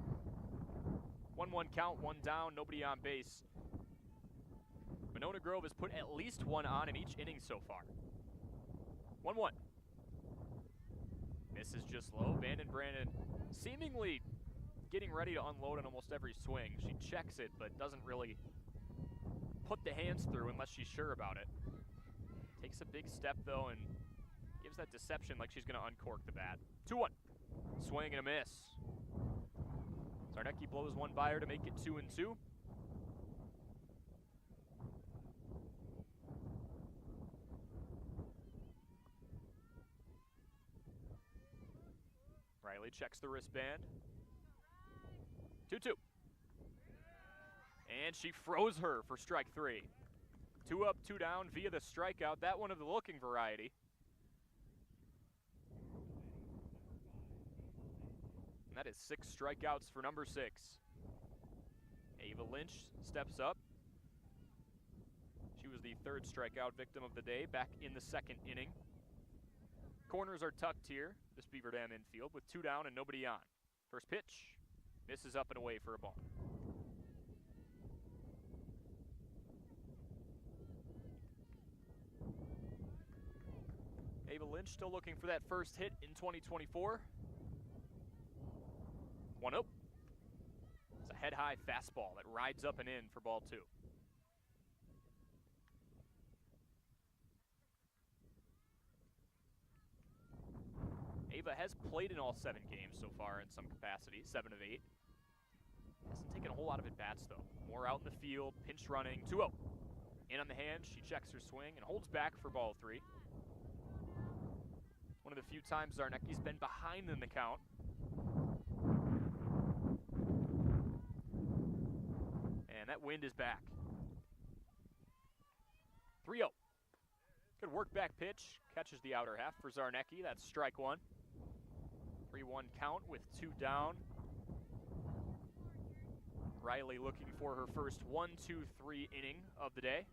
1-1 count, 1 down, nobody on base. Monona Grove has put at least 1 on in each inning so far. 1-1. Misses just low. Vanden Brandon seemingly getting ready to unload on almost every swing. She checks it, but doesn't really put the hands through unless she's sure about it. Takes a big step, though, and gives that deception like she's going to uncork the bat. 2-1. Swing and a miss. Zarnecki blows one by her to make it 2-2. Riley checks the wristband. 2-2. And she froze her for strike 3. 2 up, 2 down via the strikeout. That one of the looking variety. And that is 6 strikeouts for number 6. Ava Lynch steps up. She was the 3rd strikeout victim of the day back in the 2nd inning. Corners are tucked here, this Beaver Dam infield, with 2 down and nobody on. First pitch, misses up and away for a ball. Ava Lynch still looking for that first hit in 2024. 1-0. It's a head-high fastball that rides up and in for ball 2. Ava has played in all 7 games so far in some capacity, 7 of 8. Hasn't taken a whole lot of at-bats, though. More out in the field, pinch running, 2-0. In on the hand, she checks her swing and holds back for ball 3. One of the few times Zarnecki's been behind in the count. And that wind is back. 3-0. Good work back pitch. Catches the outer half for Zarnecki. That's strike 1. 3-1 count with 2 down. Riley looking for her first 1-2-3 inning of the day.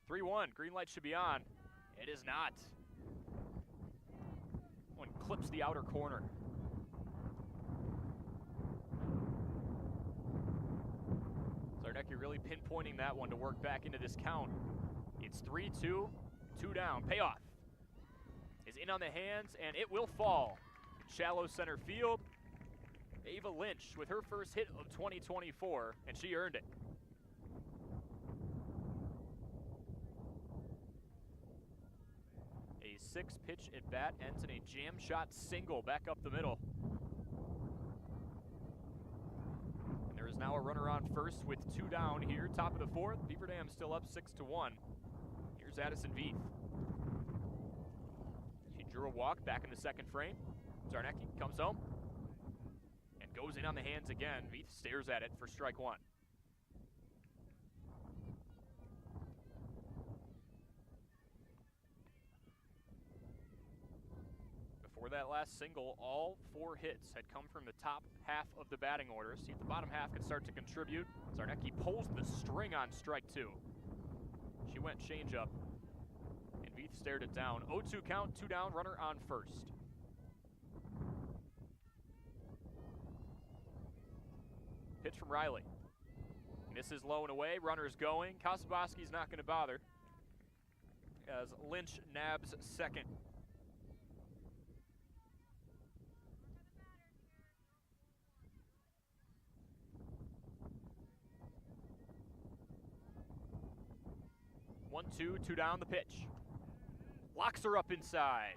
3-1. Green light should be on. It is not. One clips the outer corner. Zarnecki really pinpointing that one to work back into this count. It's 3-2, 2 down. Payoff is in on the hands, and it will fall. Shallow center field. Ava Lynch with her first hit of 2024, and she earned it. A 6-pitch at bat ends in a jam shot single back up the middle. And there is now a runner on first with 2 down here. Top of the 4th. Beaver Dam still up 6-1. Here's Addison Veith. She drew a walk back in the 2nd frame. Zarnecki comes home and goes in on the hands again. Veith stares at it for strike 1. Before that last single, all 4 hits had come from the top half of the batting order. See if the bottom half can start to contribute. Zarnecki pulls the string on strike 2. She went changeup, and Veith stared it down. 0-2 count, 2 down, runner on first. Pitch from Riley. Misses low and away, runner's going. Kasaboski's not going to bother as Lynch nabs second. One, two down the pitch. Locks her up inside.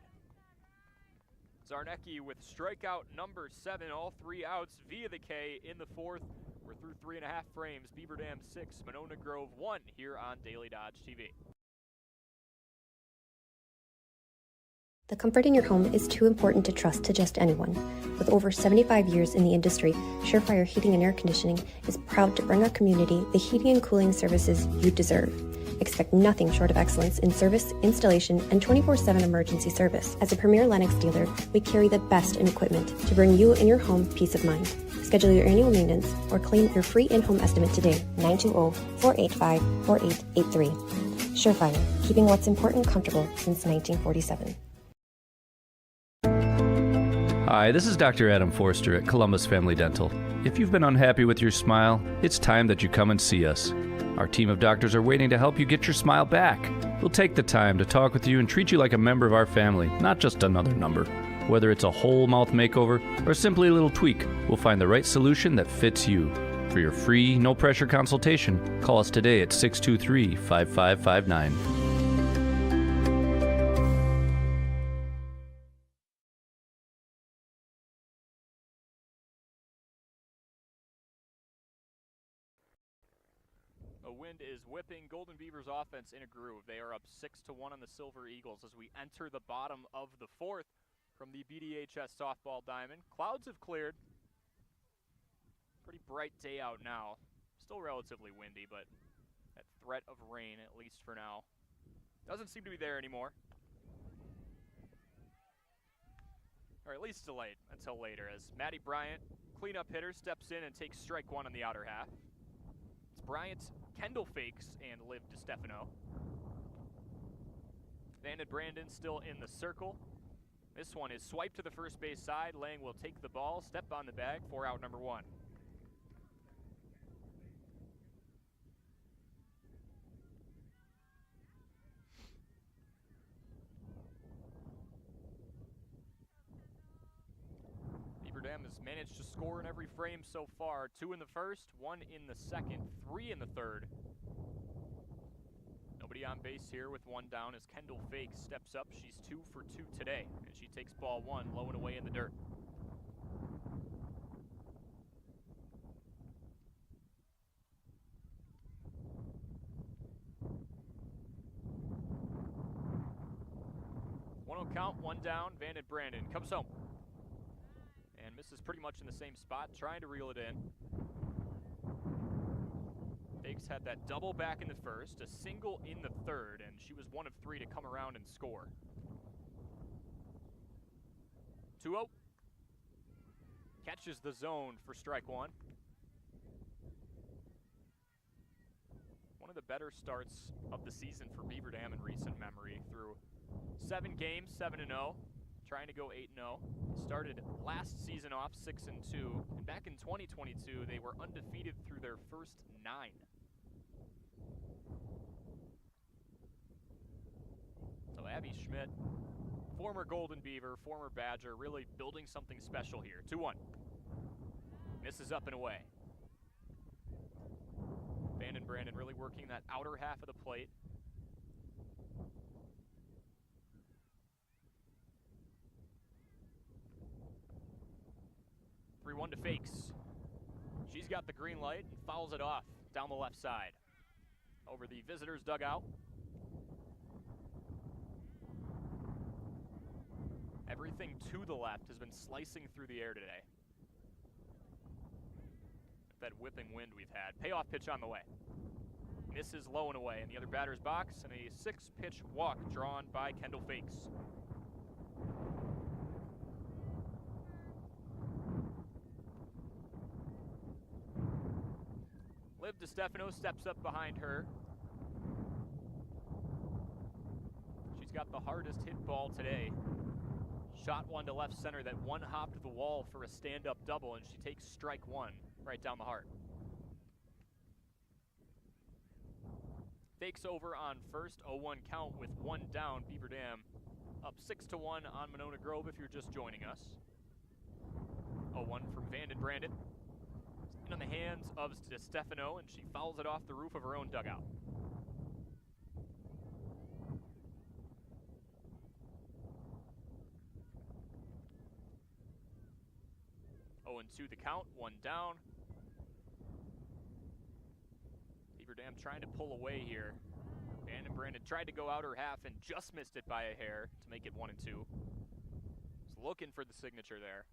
Zarnecki with strikeout number 7, all 3 outs via the K in the 4th. We're through 3.5 frames. Beaver Dam 6, Monona Grove 1 here on Daily Dodge TV. The comfort in your home is too important to trust to just anyone. With over 75 years in the industry, Surefire Heating and Air Conditioning is proud to bring our community the heating and cooling services you deserve. Expect nothing short of excellence in service, installation, and 24/7 emergency service. As a premier Lennox dealer, we carry the best in equipment to bring you and your home peace of mind. Schedule your annual maintenance or claim your free in-home estimate today, 920-485-4883. Surefire, keeping what's important comfortable since 1947. Hi, this is Dr. Adam Forster at Columbus Family Dental. If you've been unhappy with your smile, it's time that you come and see us. Our team of doctors are waiting to help you get your smile back. We'll take the time to talk with you and treat you like a member of our family, not just another number. Whether it's a whole mouth makeover or simply a little tweak, we'll find the right solution that fits you. For your free, no-pressure consultation, call us today at 623-5559. A wind is whipping Golden Beaver's offense in a groove. They are up 6-1 on the Silver Eagles as we enter the bottom of the 4th from the BDHS softball diamond. Clouds have cleared. Pretty bright day out now. Still relatively windy, but that threat of rain, at least for now, doesn't seem to be there anymore. Or at least delayed until later as Maddie Bryant, cleanup hitter, steps in and takes strike 1 on the outer half. It's Bryant's Kendall fakes and Liv DiStefano. Van and Brandon still in the circle. This one is swiped to the first base side. Lang will take the ball, step on the bag for out number 1. Beaver Dam has managed to score in every frame so far. 2 in the first, 1 in the second, 3 in the third. Nobody on base here with 1 down as Kendall Fakes steps up. She's 2 for 2 today, and she takes ball 1 low and away in the dirt. One count, 1 down. Van and Brandon comes home and misses pretty much in the same spot, trying to reel it in. Fakes had that double back in the first, a single in the third, and she was 1 of 3 to come around and score. 2-0. Catches the zone for strike 1. One of the better starts of the season for Beaver Dam in recent memory through 7 games, 7-0. Trying to go 8-0. Started last season off 6-2, and back in 2022 they were undefeated through their first 9. So Abby Schmidt, former Golden Beaver, former Badger, really building something special here. 2-1. Misses up and away. Van and Brandon really working that outer half of the plate. One to Fakes. She's got the green light and fouls it off down the left side. Over the visitors' dugout. Everything to the left has been slicing through the air today. That whipping wind we've had. Payoff pitch on the way. Misses low and away in the other batter's box, and a 6-pitch walk drawn by Kendall Fakes. Liv DiStefano steps up behind her. She's got the hardest hit ball today. Shot one to left center that one hopped the wall for a stand-up double, and she takes strike one right down the heart. Fakes over on first, 0-1 count with one down. Beaver Dam up 6-1 on Monona Grove if you're just joining us. 0-1 from Vanden Brandon. In on the hands of DiStefano, and she fouls it off the roof of her own dugout. To the count, one down. Beaver Dam trying to pull away here. Vanden Brandon tried to go out her half and just missed it by a hair to make it 1-2. Was looking for the signature there.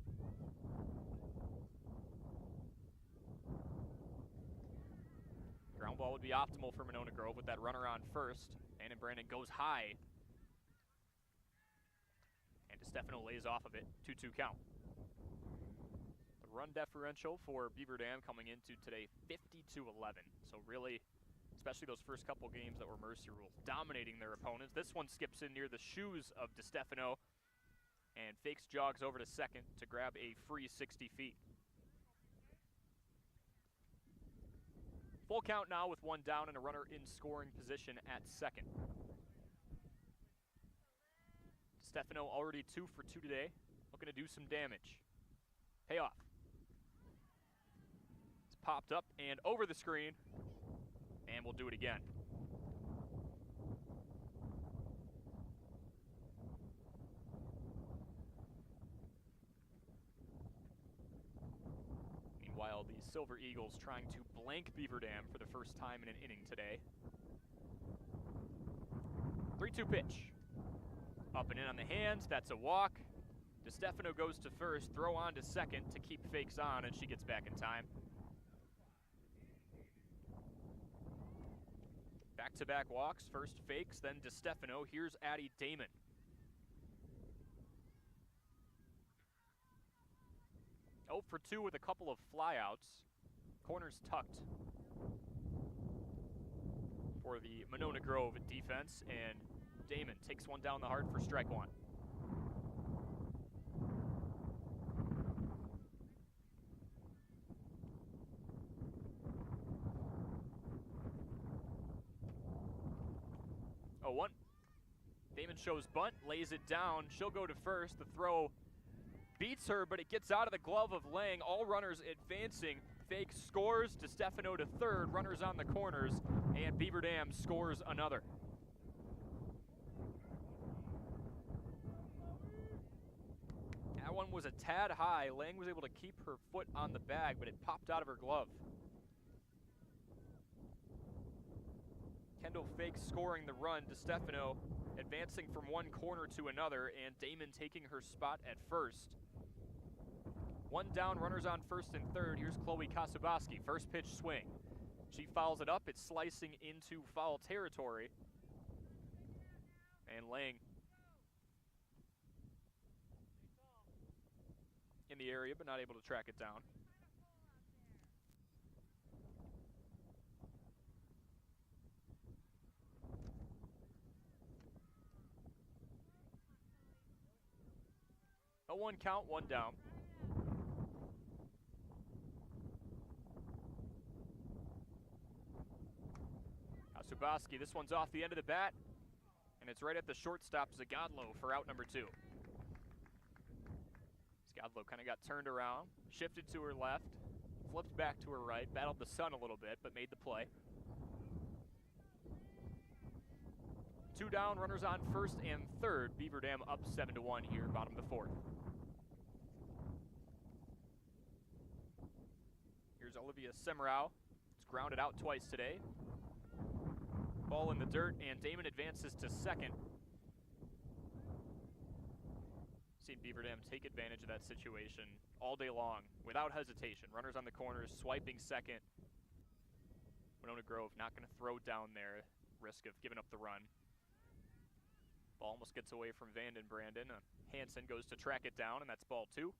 Ground ball would be optimal for Monona Grove with that runner on first. Vanden Brandon goes high. And DiStefano lays off of it. 2-2 count. Run differential for Beaver Dam coming into today 50-11. So really, especially those first couple games that were Mercy rules, dominating their opponents. This one skips in near the shoes of DiStefano, and Fakes jogs over to second to grab a free 60 feet. Full count now with one down and a runner in scoring position at second. DiStefano already 2 for 2 today, looking to do some damage. Payoff. Popped up and over the screen, and we'll do it again. Meanwhile, the Silver Eagles trying to blank Beaver Dam for the first time in an inning today. 3-2 pitch. Up and in on the hands, that's a walk. DiStefano goes to first, throw on to second to keep Fakes on, and she gets back in time. Back-to-back walks, first Fakes, then DiStefano. Here's Addie Damon. Oh for 2 with a couple of flyouts. Corners tucked for the Monona Grove defense, and Damon takes one down the heart for strike one. Damon shows bunt, lays it down. She'll go to first. The throw beats her, but it gets out of the glove of Lang. All runners advancing. Fake scores. DiStefano to third. Runners on the corners, and Beaver Dam scores another. That one was a tad high. Lang was able to keep her foot on the bag, but it popped out of her glove. Kendall Fakes scoring the run. DiStefano advancing from one corner to another, and Damon taking her spot at first. One down, runners on first and third. Here's Chloe Kasubaski, first pitch swing. She fouls it up, it's slicing into foul territory. And Lang in the area, but not able to track it down. A 1 count, 1 down. Kasubaski, this one's off the end of the bat, and it's right at the shortstop, Zagadlo, for out number 2. Zagadlo kind of got turned around, shifted to her left, flipped back to her right, battled the sun a little bit, but made the play. 2 down, runners on first and third. Beaver Dam up 7-1 here, bottom of the 4th. Here's Olivia Semrau. It's grounded out twice today. Ball in the dirt, and Damon advances to second. Seen Beaver Dam take advantage of that situation all day long, without hesitation. Runners on the corners, swiping second. Monona Grove not going to throw down there, risk of giving up the run. Ball almost gets away from Vanden Brandon. Hansen goes to track it down, and that's ball 2.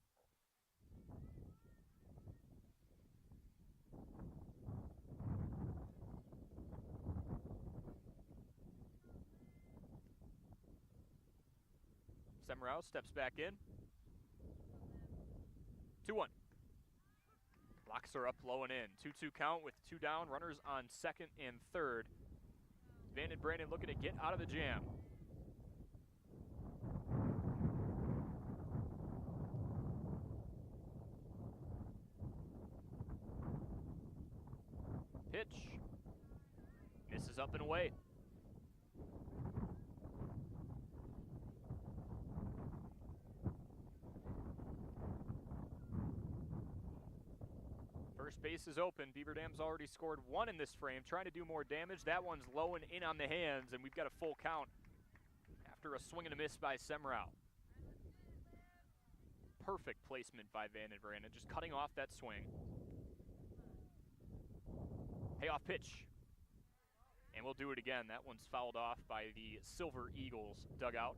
Semrau steps back in. 2-1. Locks her up low and in. 2-2 count with 2 down. Runners on second and third. Vanden Brandon looking to get out of the jam. Pitch. Misses up and away. First base is open. Beaver Dam's already scored 1 in this frame, trying to do more damage. That one's low and in on the hands, and we've got a full count after a swing and a miss by Semrau. Perfect placement by Vanden Brandon, just cutting off that swing. Payoff pitch. And we'll do it again. That one's fouled off by the Silver Eagles dugout.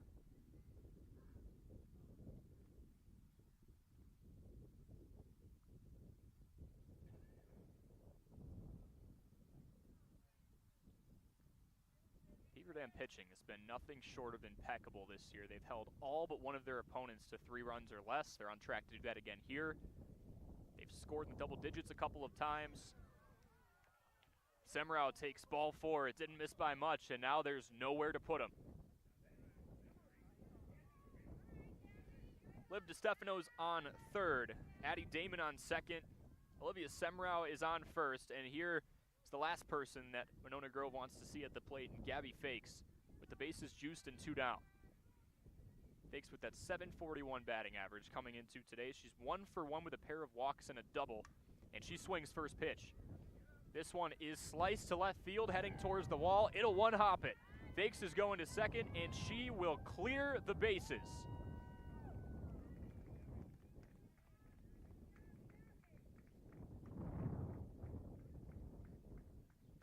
Beaver Dam pitching has been nothing short of impeccable this year. They've held all but one of their opponents to 3 runs or less. They're on track to do that again here. They've scored in double digits a couple of times. Semrau takes ball 4. It didn't miss by much, and now there's nowhere to put him. Liv DeStefano's on third. Addie Damon on second. Olivia Semrau is on first, and here is the last person that Monona Grove wants to see at the plate, and Gabby Fakes with the bases juiced and 2 down. Fakes with that .741 batting average coming into today. She's 1 for 1 with a pair of walks and a double, and she swings first pitch. This one is sliced to left field, heading towards the wall. It'll one-hop it. Fakes is going to second, and she will clear the bases.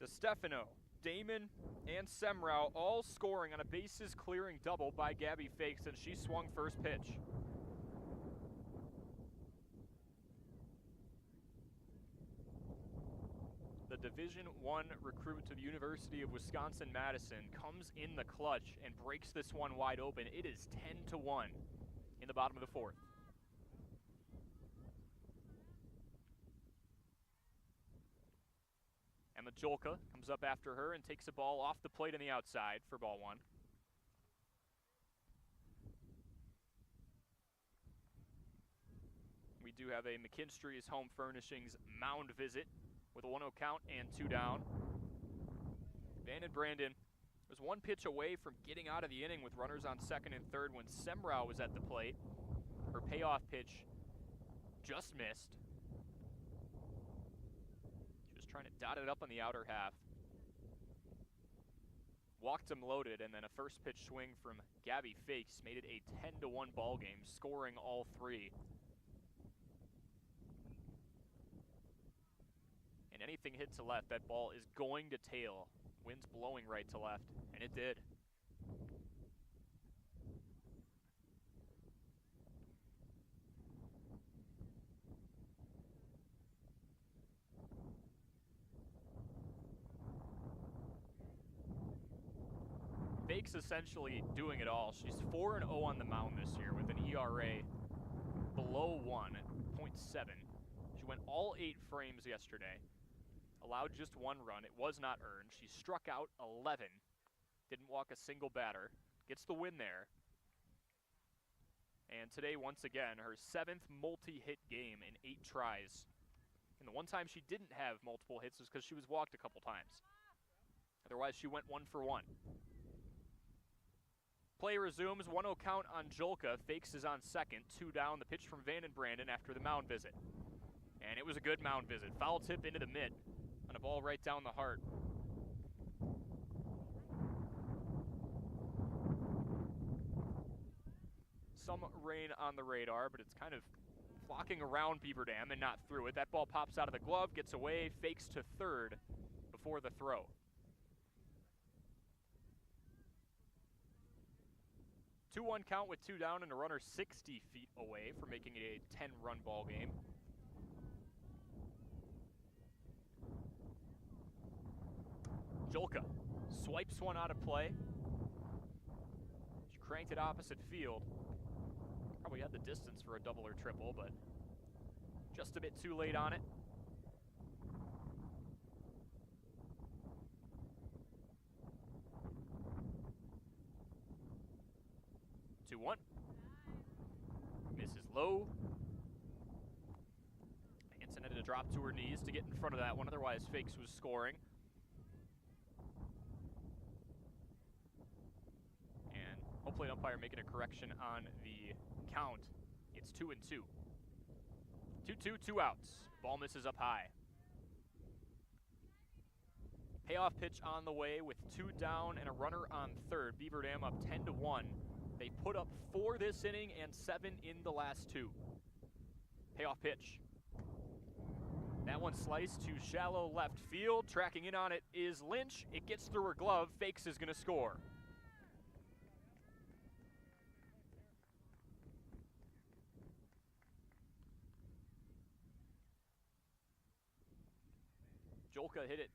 DeStefano, Damon, and Semrau all scoring on a bases-clearing double by Gabby Fakes, and she swung first pitch. The Division I recruit to the University of Wisconsin-Madison comes in the clutch and breaks this one wide open. It is 10-1 in the bottom of the 4th. Emma Jolka comes up after her and takes a ball off the plate on the outside for ball 1. We do have a McKinstry's Home Furnishings mound visit with a 1-0 count and 2 down. Vanden Brandon was 1 pitch away from getting out of the inning with runners on second and third when Semrau was at the plate. Her payoff pitch just missed. She was trying to dot it up on the outer half. Walked him loaded, and then a first pitch swing from Gabby Fakes made it a 10-1 ball game, scoring all 3. And anything hit to left, that ball is going to tail. Wind's blowing right to left, and it did. Fakes essentially doing it all. She's 4-0 on the mound this year with an ERA below 1 at .7. She went all 8 frames yesterday. Allowed just 1 run. It was not earned. She struck out 11. Didn't walk a single batter. Gets the win there. And today, once again, her 7th multi-hit game in 8 tries. And the one time she didn't have multiple hits was because she was walked a couple times. Otherwise, she went 1 for 1. Play resumes. 1-0 count on Jolka. Fakes is on second. 2 down. The pitch from Vanden Brandon after the mound visit. And it was a good mound visit. Foul tip into the mitt on a ball right down the heart. Some rain on the radar, but it's kind of flocking around Beaver Dam and not through it. That ball pops out of the glove, gets away, fakes to third before the throw. 2-1 count with 2 down and a runner 60 feet away from making it a 10-run ball game. Jolka swipes one out of play. She cranked it opposite field. Probably had the distance for a double or triple, but just a bit too late on it. One. Misses low. Hanson had to drop to her knees to get in front of that one, otherwise Fakes was scoring. And hopefully an umpire making a correction on the count. It's 2-2. 2-2, 2 outs. Ball misses up high. Payoff pitch on the way with 2 down and a runner on third. Beaver Dam up 10-1. They put up 4 this inning and 7 in the last 2. Payoff pitch. That one sliced to shallow left field. Tracking in on it is Lynch. It gets through her glove. Fakes is going to score. Jolka hit it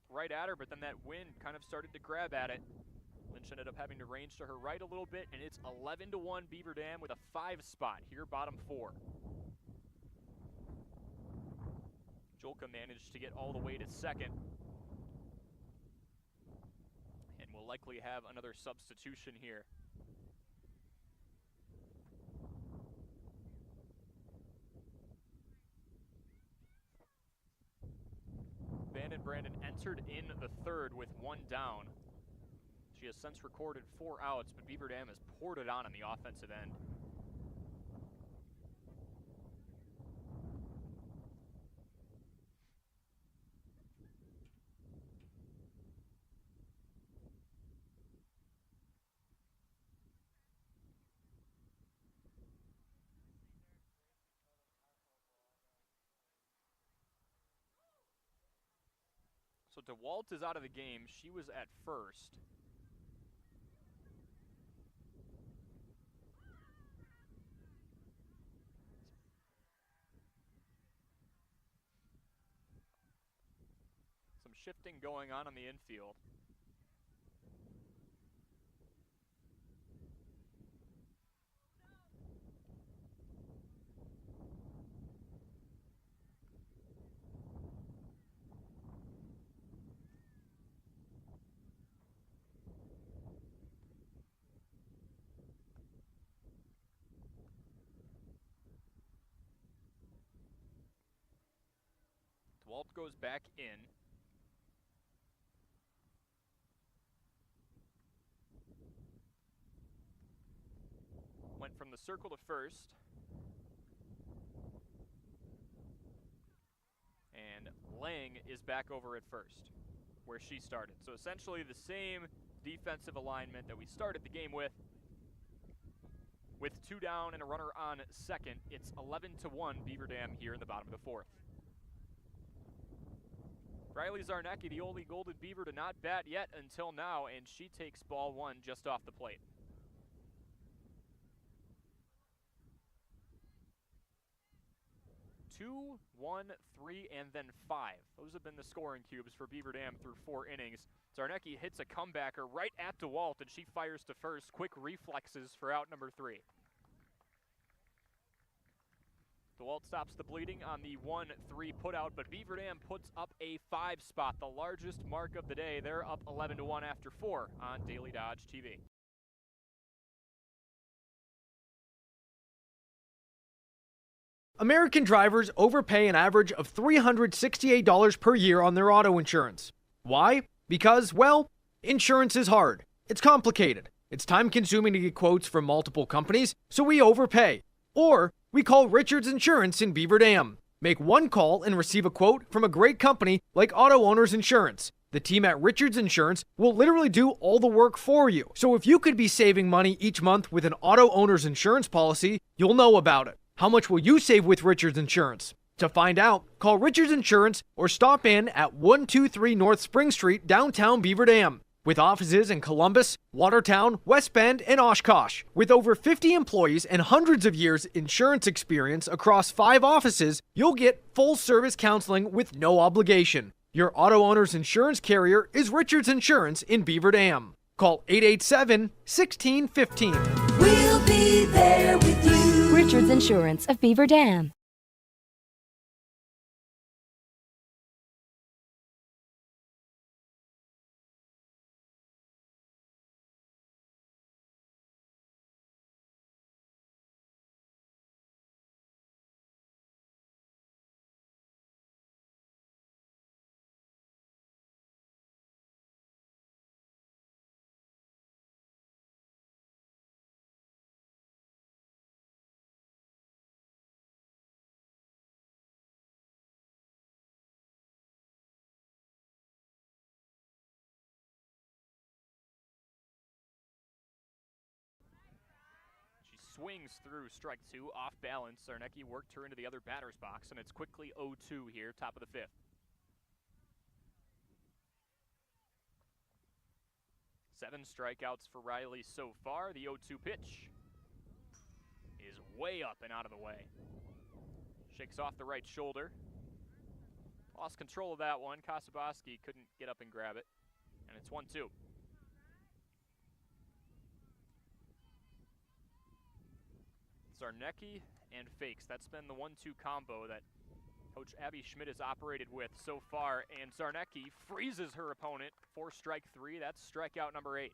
right at her, but then that wind kind of started to grab at it. Lynch ended up having to range to her right a little bit, and it's 11-1 Beaver Dam with a 5 spot here, bottom 4. Jolka managed to get all the way to second, and will likely have another substitution here. Van Brandon entered in the third with 1 down. She has since recorded 4 outs, but Beaver Dam has poured it on the offensive end. So DeWalt is out of the game. She was at first. Some shifting going on the infield. DeWalt goes back in. Went from the circle to first. And Lang is back over at first, where she started. So essentially the same defensive alignment that we started the game with 2 down and a runner on second. It's 11-1 Beaver Dam here in the bottom of the 4th. Riley Zarnecki, the only Golden Beaver to not bat yet until now, and she takes ball 1 just off the plate. 2, 1, 3, and then 5. Those have been the scoring cubes for Beaver Dam through 4 innings. Zarnecki hits a comebacker right at DeWalt, and she fires to first. Quick reflexes for out number 3. DeWalt stops the bleeding on the 1-3 putout, but Beaver Dam puts up a 5 spot, the largest mark of the day. They're up 11-1 after 4 on Daily Dodge TV. American drivers overpay an average of $368 per year on their auto insurance. Why? Because, well, insurance is hard. It's complicated. It's time-consuming to get quotes from multiple companies, so we overpay. Or we call Richards Insurance in Beaver Dam. Make one call and receive a quote from a great company like Auto Owners Insurance. The team at Richards Insurance will literally do all the work for you. So if you could be saving money each month with an Auto Owners Insurance policy, you'll know about it. How much will you save with Richards Insurance? To find out, call Richards Insurance or stop in at 123 North Spring Street, downtown Beaver Dam. With offices in Columbus, Watertown, West Bend, and Oshkosh. With over 50 employees and hundreds of years insurance experience across 5 offices, you'll get full-service counseling with no obligation. Your Auto Owners Insurance carrier is Richards Insurance in Beaver Dam. Call 887-1615. We'll be there with you. Richards Insurance of Beaver Dam. Swings through strike 2, off balance. Zarnecki worked her into the other batter's box, and it's quickly 0-2 here, top of the 5th. 7 strikeouts for Riley so far. The 0-2 pitch is way up and out of the way. Shakes off the right shoulder. Lost control of that one. Kasaboski couldn't get up and grab it, and it's 1-2. Zarnecki and Fakes. That's been the 1-2 combo that Coach Abby Schmidt has operated with so far, and Zarnecki freezes her opponent for strike 3. That's strikeout number 8.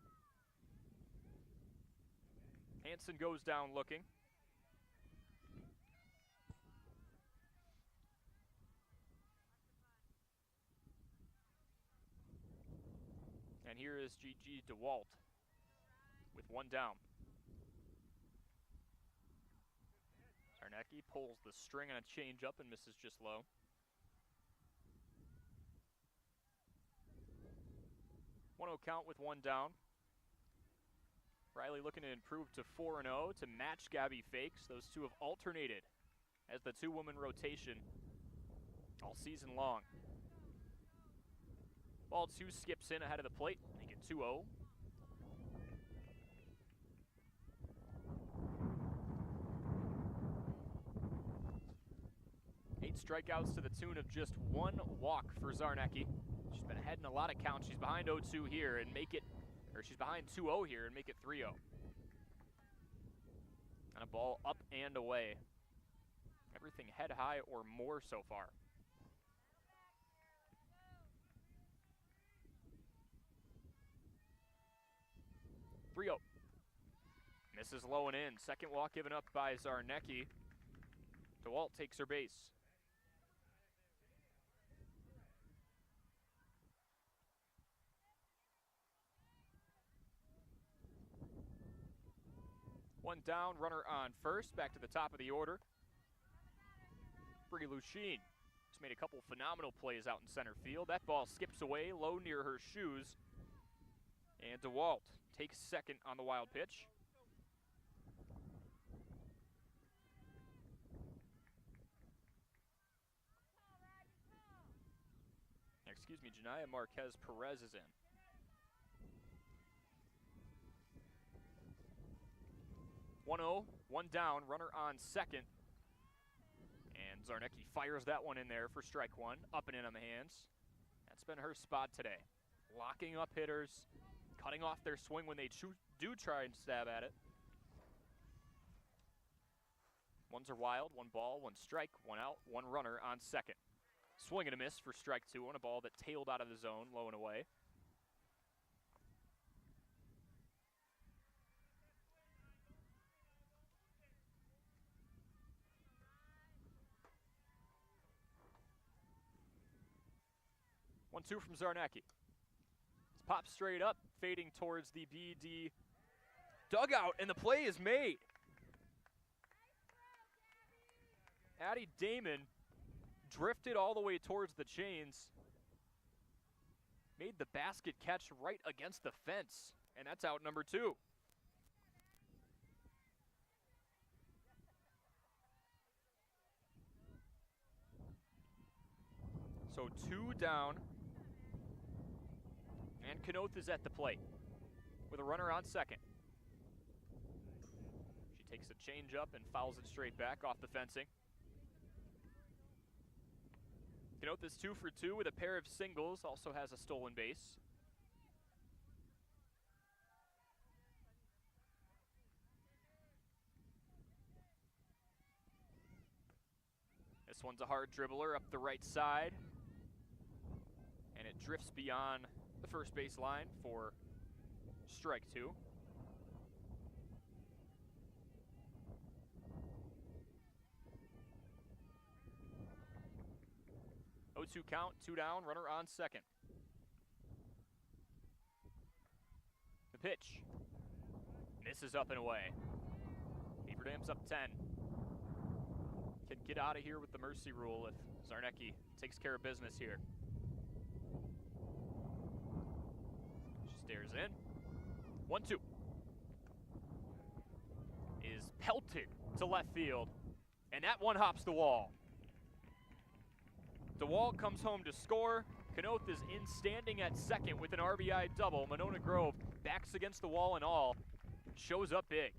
Hansen goes down looking. And here is Gigi DeWalt with 1 down. Zarnecki pulls the string on a changeup and misses just low. One 0 count with 1 down. Riley looking to improve to 4-0 to match Gabby Fakes. Those two have alternated as the 2-woman rotation all season long. Ball 2 skips in ahead of the plate, make it 2-0. 8 strikeouts to the tune of just 1 walk for Zarnecki. She's been ahead in a lot of counts. She's behind 0-2 here and make it, or she's behind 2-0 here and make it 3-0. And a ball up and away. Everything head high or more so far. 3-0. Misses low and in. Second walk given up by Zarnecki. DeWalt takes her base. One down, runner on first. Back to the top of the order. Brie Lucchine has made a couple phenomenal plays out in center field. That ball skips away low near her shoes. And DeWalt takes second on the wild pitch. Excuse me, Janaya Marquez Perez is in. One 0, one down, runner on second. And Zarnecki fires that one in there for strike 1, up and in on the hands. That's been her spot today. Locking up hitters, cutting off their swing when they do try and stab at it. Ones are wild, 1 ball, 1 strike, 1 out, 1 runner on second. Swing and a miss for strike 2 on a ball that tailed out of the zone, low and away. One 2 from Zarnecki. It's popped straight up, fading towards the BD dugout, and the play is made. Addie Damon drifted all the way towards the chains, made the basket catch right against the fence, and that's out number 2. So 2 down, and Kanoth is at the plate with a runner on second. She takes a change up and fouls it straight back off the fencing. Kanoth is 2 for 2 with a pair of singles, also has a stolen base. This one's a hard dribbler up the right side, and it drifts beyond the first base line for strike 2. Oh, 2 count, 2 down, runner on second. The pitch misses up and away. Beaver Dam's up 10. Can get out of here with the mercy rule if Zarnecki takes care of business here. She stares in. 1-2. Is pelted to left field, and that one hops the wall. DeWalt comes home to score. Kanoth is in standing at second with an RBI double. Monona Grove backs against the wall and all. Shows up big.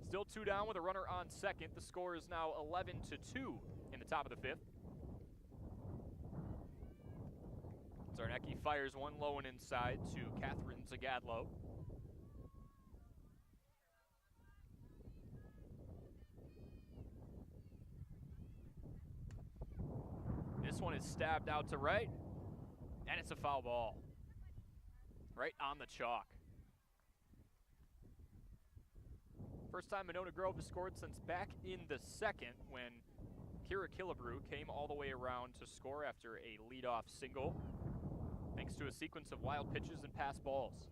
Still 2 down with a runner on second. The score is now 11-2 in the top of the 5th. Zarnecki fires one low and inside to Catherine Zagadlo. This one is stabbed out to right, and it's a foul ball. Right on the chalk. First time Monona Grove has scored since back in the second when Kira Killebrew came all the way around to score after a leadoff single, thanks to a sequence of wild pitches and pass balls.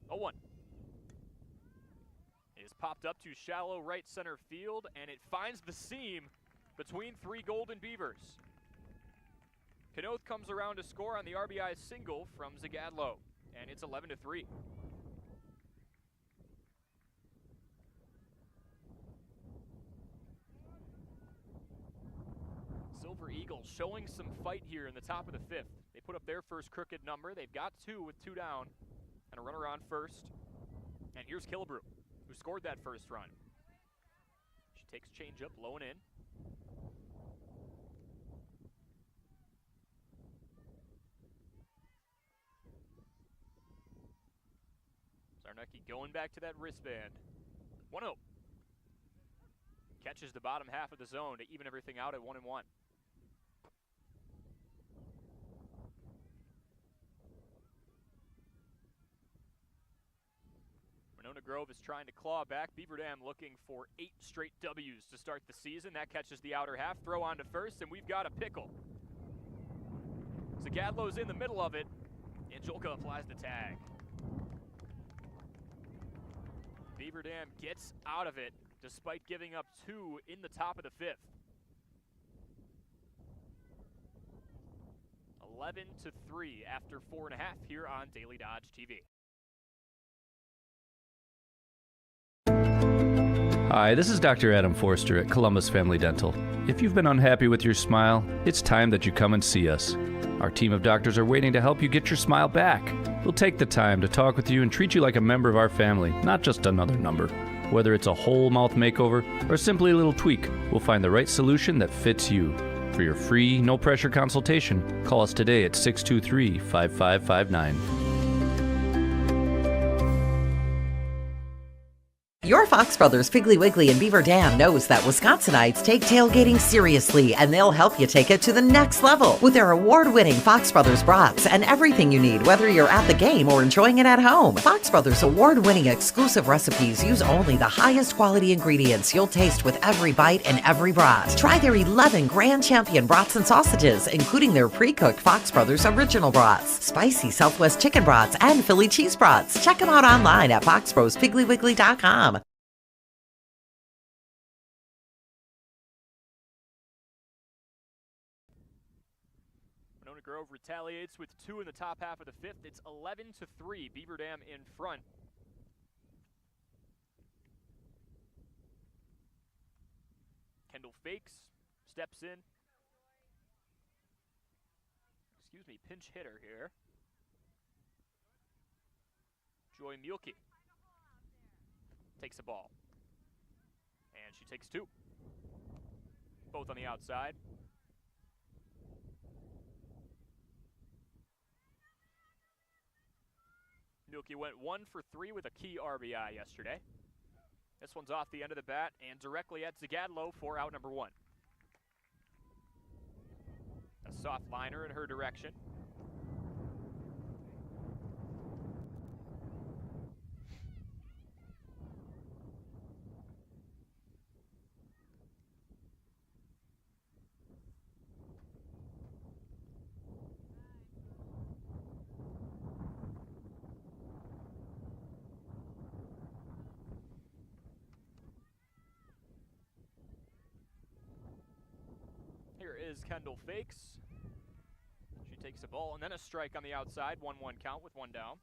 0-1. It is popped up to shallow right center field, and it finds the seam between 3 Golden Beavers. Kanoth comes around to score on the RBI single from Zagadlo, and it's 11-3. Silver Eagles showing some fight here in the top of the 5th. They put up their first crooked number. They've got 2 with 2 down and a runner on first. And here's Killebrew, who scored that first run. She takes change up, low and in. Zarnecki going back to that wristband. 1-0. Catches the bottom half of the zone to even everything out at 1-1. Monona Grove is trying to claw back. Beaver Dam looking for 8 straight W's to start the season. That catches the outer half. Throw on to first, and we've got a pickle. Zagadlo's in the middle of it, and Jolka applies the tag. Beaver Dam gets out of it despite giving up 2 in the top of the 5th. 11-3 after 4.5 here on Daily Dodge TV. Hi, this is Dr. Adam Forster at Columbus Family Dental. If you've been unhappy with your smile, it's time that you come and see us. Our team of doctors are waiting to help you get your smile back. We'll take the time to talk with you and treat you like a member of our family, not just another number. Whether it's a whole mouth makeover or simply a little tweak, we'll find the right solution that fits you. For your free, no-pressure consultation, call us today at 623-5559. Your Fox Brothers Piggly Wiggly and Beaver Dam knows that Wisconsinites take tailgating seriously, and they'll help you take it to the next level with their award-winning Fox Brothers brats and everything you need, whether you're at the game or enjoying it at home. Fox Brothers award-winning exclusive recipes use only the highest quality ingredients you'll taste with every bite and every brat. Try their 11 Grand Champion brats and sausages, including their pre-cooked Fox Brothers original brats, spicy Southwest chicken brats, and Philly cheese brats. Check them out online at foxbrospigglywiggley.com. Monona Grove retaliates with 2 in the top half of the 5th. It's 11-3. Beaver Dam in front. Kendall fakes, steps in. Excuse me, pinch hitter here. Joy Mielke takes the ball. And she takes 2. Both on the outside. Mielke went 1 for 3 with a key RBI yesterday. This one's off the end of the bat and directly at Zagadlo for out number 1. A soft liner in her direction. Here is Kendall fakes. She takes the ball and then a strike on the outside. 1-1 count with 1 down.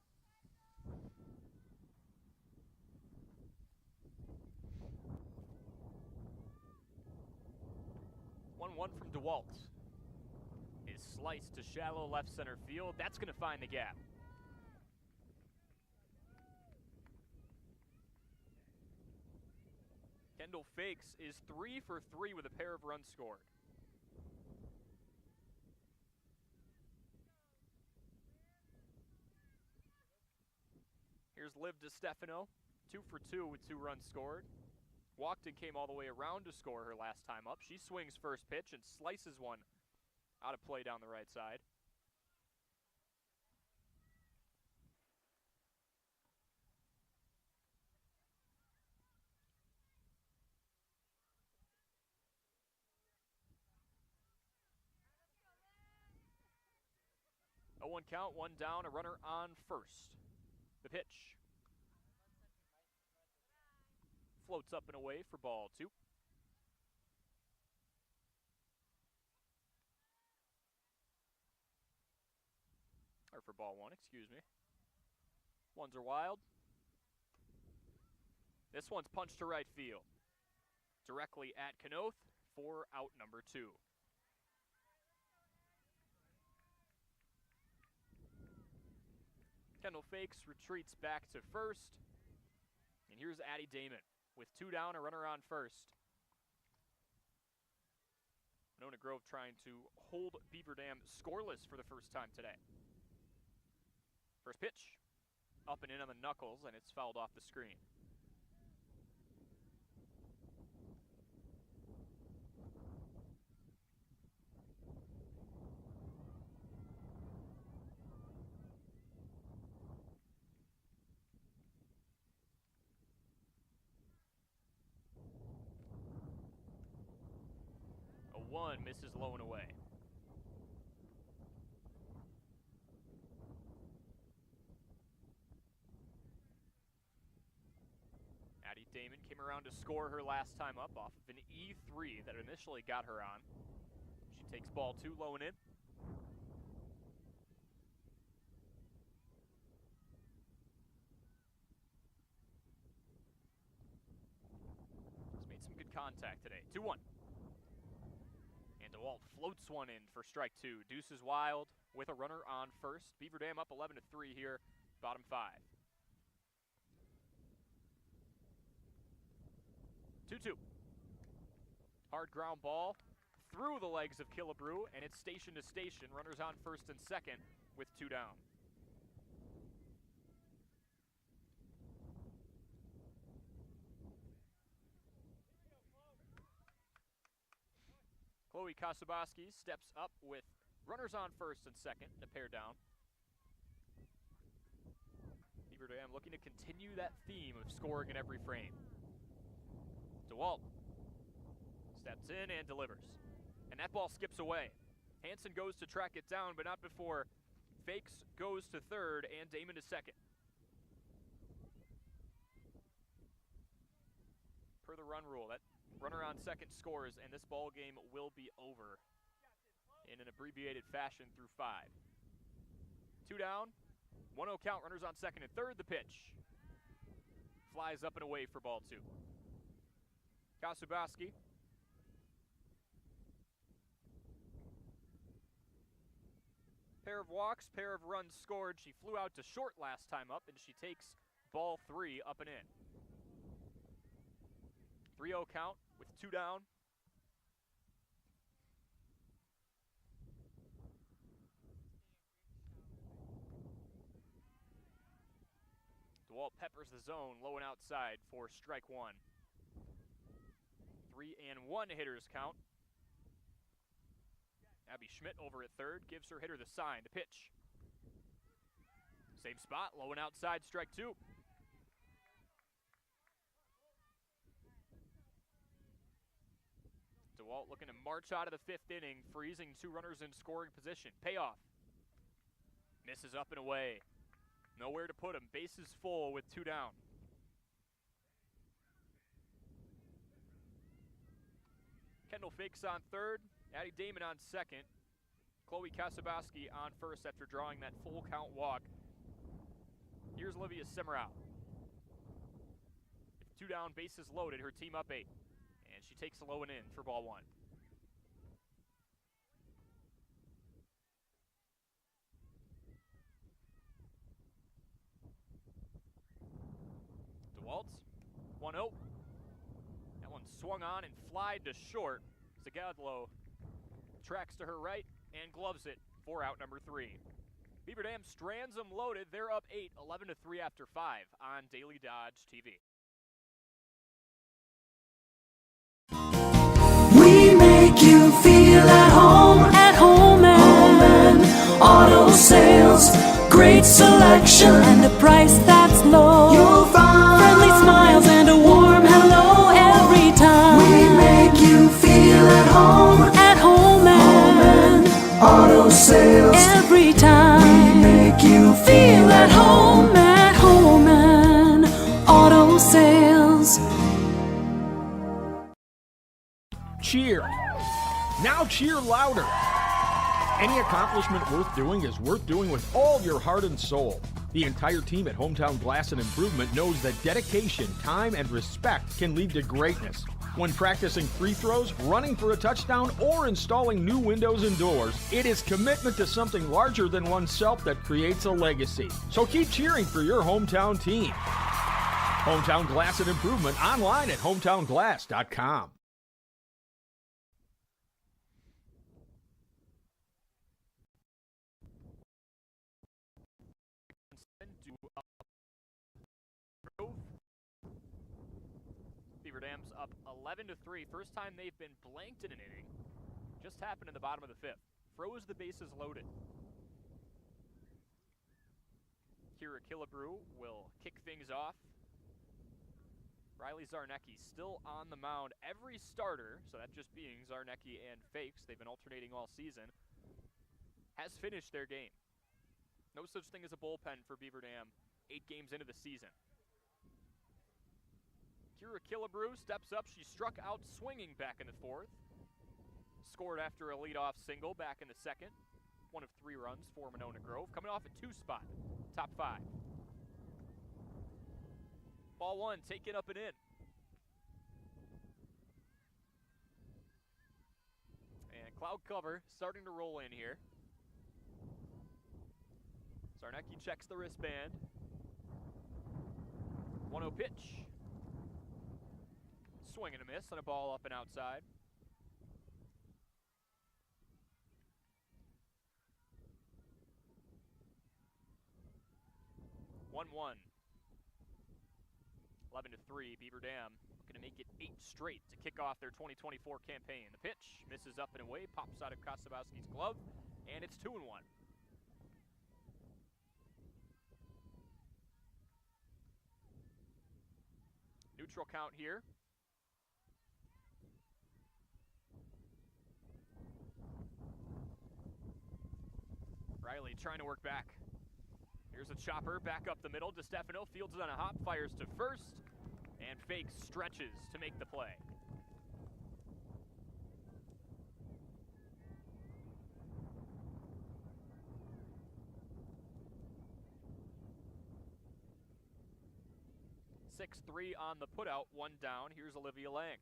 One from DeWalt is sliced to shallow left center field. That's going to find the gap. Kendall fakes is 3 for 3 with a pair of runs scored. Here's Liv DeStefano, 2 for 2 with 2 runs scored. Walked and came all the way around to score her last time up. She swings first pitch and slices one out of play down the right side. A 1 count, 1 down, a runner on first. The pitch. Floats up and away for ball 2. Or for ball 1, excuse me. Ones are wild. This one's punched to right field. Directly at Kanoth for out number 2. Kendall fakes, retreats back to first. And here's Addie Damon with 2 down, a runner on first. Monona Grove trying to hold Beaver Dam scoreless for the first time today. First pitch, up and in on the knuckles, and it's fouled off the screen. A 1 misses low and away. Addie Damon came around to score her last time up off of an E3 that initially got her on. She takes ball 2 low and in. She's made some good contact today. 2-1. And DeWalt floats one in for strike 2. Deuce is wild with a runner on first. Beaver Dam up 11-3 here, bottom 5. 2-2. Hard ground ball through the legs of Killebrew, and it's station to station. Runners on first and second with 2 down. Chloe Kasabaski steps up with runners on first and second, and a pair down. Beaver Dam looking to continue that theme of scoring in every frame. DeWalt steps in and delivers. And that ball skips away. Hansen goes to track it down, but not before Fakes goes to third and Damon to second. Per the run rule, that runner on second scores, and this ball game will be over in an abbreviated fashion through 5. 2 down, 1-0 count, runners on second and third. The pitch flies up and away for ball 2. Kasubaski. Pair of walks, pair of runs scored. She flew out to short last time up, and she takes ball 3 up and in. 3-0 count with 2 down. DeWalt peppers the zone, low and outside for strike 1. 3-1 hitters count. Abby Schmidt over at third, gives her hitter the sign. The pitch. Same spot, low and outside, strike 2. DeWalt looking to march out of the 5th inning, freezing 2 runners in scoring position. Payoff. Misses up and away. Nowhere to put him. Bases full with 2 down. Kendall Fakes on third. Addie Damon on second. Chloe Kasabaski on first after drawing that full count walk. Here's Olivia Simmerow. With 2 down, bases loaded, her team up 8. And she takes a low and in for ball 1. DeWalt, 1-0. That one swung on and flied to short. Zagadlo tracks to her right and gloves it for out number 3. Beaver Dam strands them loaded. They're up 8, 11-3 after 5 on Daily Dodge TV. We make you feel at home and auto sales. Great selection and a price that's low. You'll find friendly smiles and a warm hello every time. We make you feel at home and auto sales. Every time we make you feel at home and auto sales. Cheer. Now cheer louder. Any accomplishment worth doing is worth doing with all your heart and soul. The entire team at Hometown Glass and Improvement knows that dedication, time, and respect can lead to greatness. When practicing free throws, running for a touchdown, or installing new windows and doors, it is commitment to something larger than oneself that creates a legacy. So keep cheering for your hometown team. Hometown Glass and Improvement online at hometownglass.com. Beaver Dam's up 11-3. First time they've been blanked in an inning. Just happened in the bottom of the 5th. Froze the bases loaded. Kira Killebrew will kick things off. Riley Zarnecki still on the mound. Every starter, so that just being Zarnecki and Fakes, they've been alternating all season, has finished their game. No such thing as a bullpen for Beaver Dam 8 games into the season. Kira Killebrew steps up. She struck out swinging back in the 4th. Scored after a leadoff single back in the 2nd. 1 of 3 runs for Monona Grove. Coming off a 2 spot. Top 5. Ball 1 taken up and in. And cloud cover starting to roll in here. Zarnecki checks the wristband. 1-0 pitch. Swing and a miss on a ball up and outside. (1-1). 11-3, Beaver Dam looking to make it 8 straight to kick off their 2024 campaign. The pitch misses up and away, pops out of Kosabowski's glove, and it's 2-1. Neutral count here. Riley trying to work back. Here's a chopper back up the middle. DeStefano fields it on a hop, fires to first, and fakes, stretches to make the play. (6-3) on the putout, 1 down. Here's Olivia Lang.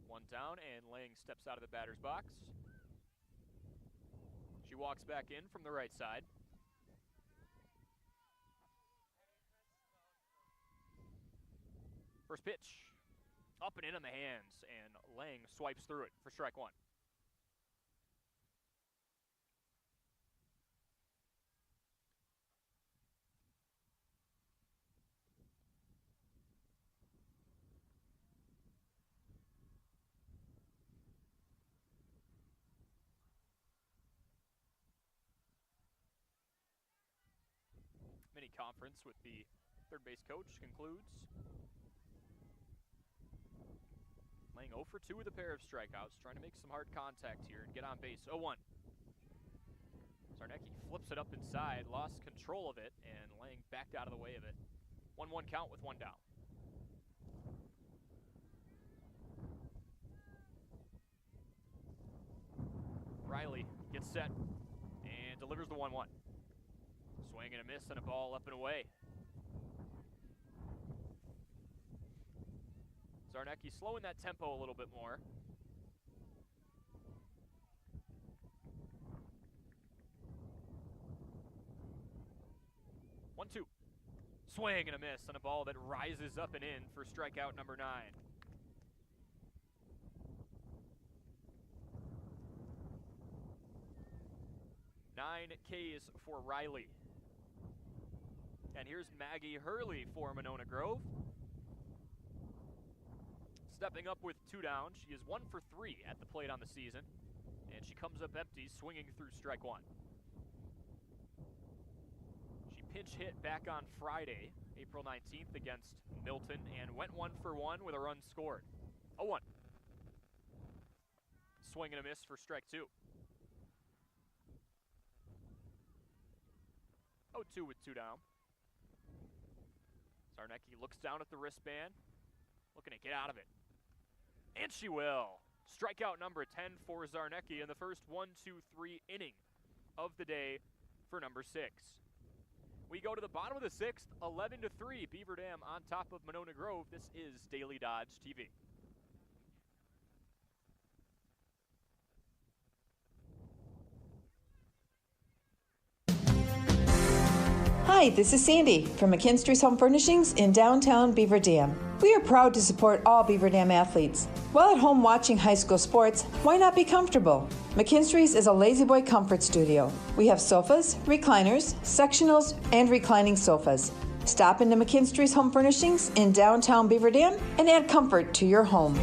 One down, and Lang steps out of the batter's box. She walks back in from the right side. First pitch, up and in on the hands, and Lang swipes through it for strike 1. Mini conference with the third base coach concludes. Lang 0 for 2 with a pair of strikeouts, trying to make some hard contact here and get on base. 0-1. Zarnecki flips it up inside, lost control of it, and Lang backed out of the way of it. 1-1 count with 1 down. Riley gets set and delivers the 1-1. Swing and a miss and a ball up and away. Zarnecki slowing that tempo a little bit more. One-two. Swing and a miss on a ball that rises up and in for strikeout number 9. Nine Ks for Riley. And here's Maggie Hurley for Monona Grove. Stepping up with 2 down. She is 1 for 3 at the plate on the season. And she comes up empty, swinging through strike 1. She pinch hit back on Friday, April 19th against Milton, and went 1 for 1 with a run scored. 0-1. Swing and a miss for strike 2. 0-2 with 2 down. Zarnecki looks down at the wristband, looking to get out of it. And she will. Strikeout number 10 for Zarnecki in the first 1-2-3 inning of the day for number 6. We go to the bottom of the 6th, 11-3, Beaver Dam on top of Monona Grove. This is Daily Dodge TV. Hi, this is Sandy from McKinstry's Home Furnishings in downtown Beaver Dam. We are proud to support all Beaver Dam athletes. While at home watching high school sports, why not be comfortable? McKinstry's is a lazy boy comfort studio. We have sofas, recliners, sectionals, and reclining sofas. Stop into McKinstry's Home Furnishings in downtown Beaver Dam and add comfort to your home.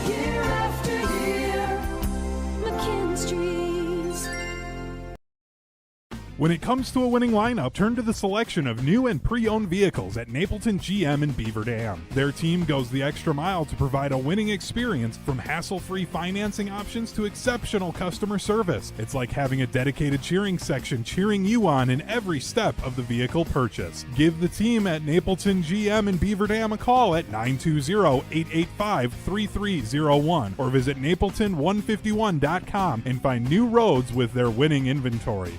Year after year, McKinstry's. When it comes to a winning lineup, turn to the selection of new and pre-owned vehicles at Napleton GM in Beaver Dam. Their team goes the extra mile to provide a winning experience, from hassle-free financing options to exceptional customer service. It's like having a dedicated cheering section cheering you on in every step of the vehicle purchase. Give the team at Napleton GM in Beaver Dam a call at 920-885-3301 or visit napleton151.com and find new roads with their winning inventory.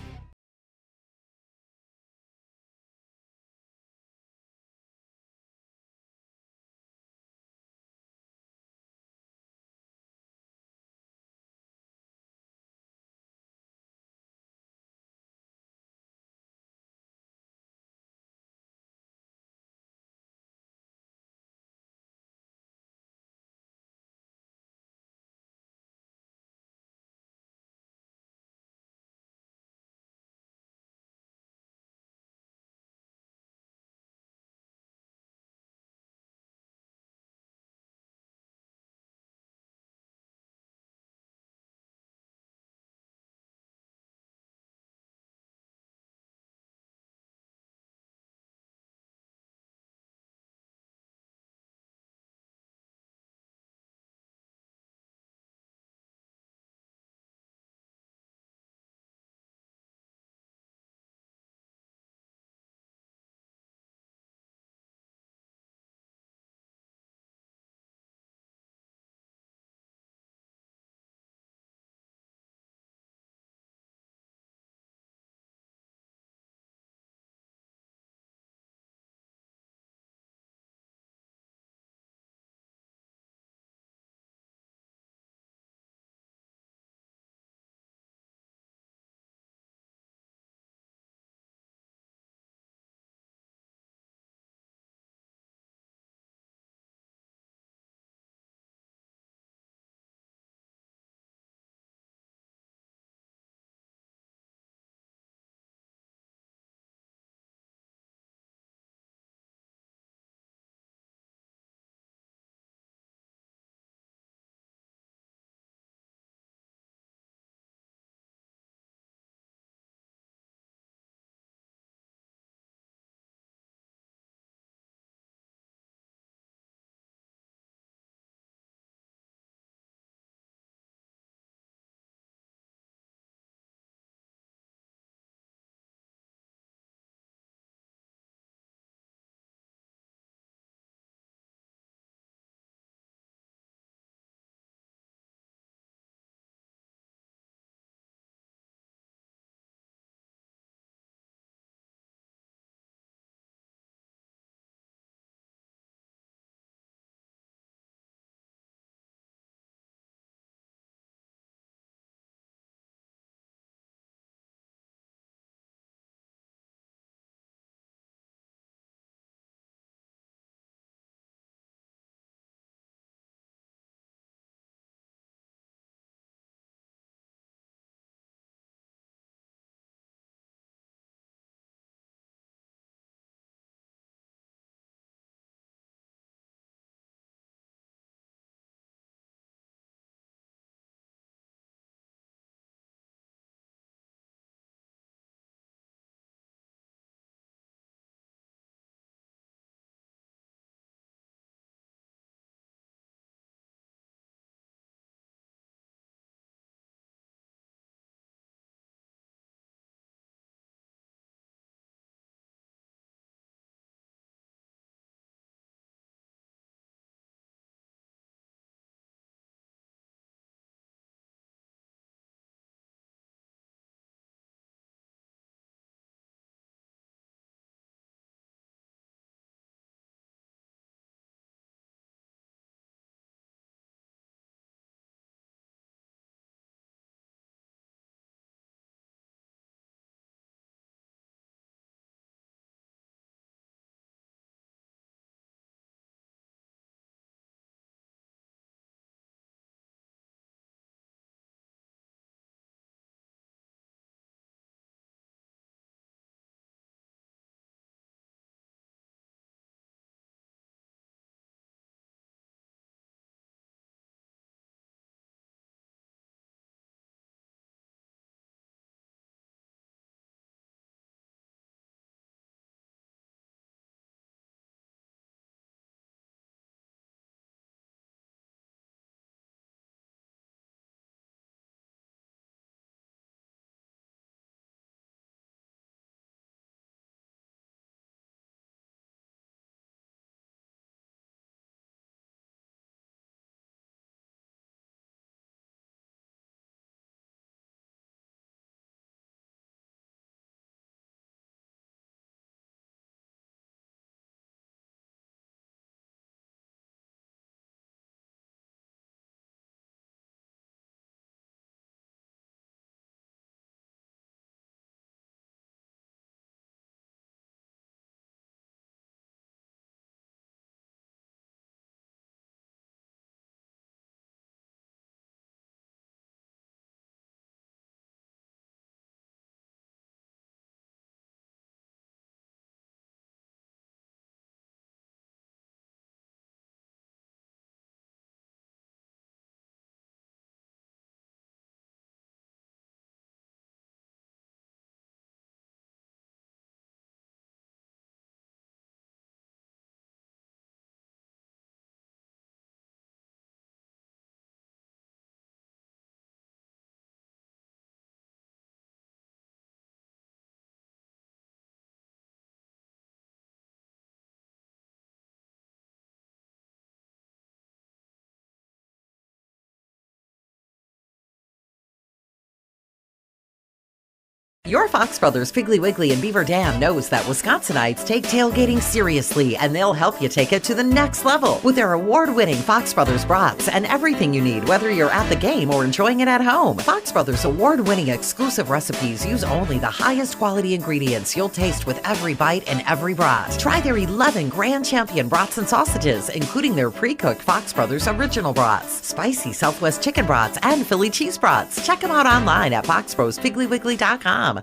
Your Fox Brothers Piggly Wiggly and Beaver Dam knows that Wisconsinites take tailgating seriously, and they'll help you take it to the next level with their award-winning Fox Brothers brats and everything you need, whether you're at the game or enjoying it at home. Fox Brothers award-winning exclusive recipes use only the highest quality ingredients you'll taste with every bite and every brat. Try their 11 Grand Champion brats and sausages, including their pre-cooked Fox Brothers original brats, spicy Southwest chicken brats, and Philly cheese brats. Check them out online at foxbrospigglywiggly.com.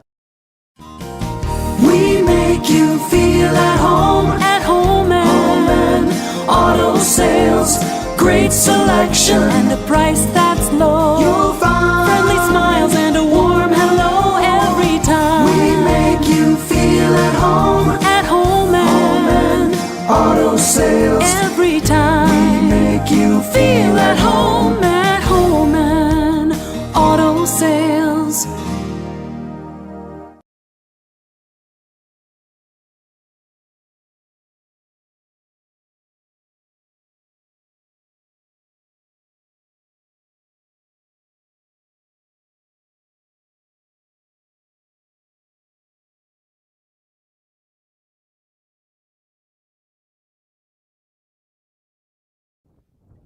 We make you feel at home and auto sales. Great selection and a price that's low. You'll find friendly smiles and a warm hello every time. We make you feel at home and auto sales. Every time we make you feel at home and auto sales.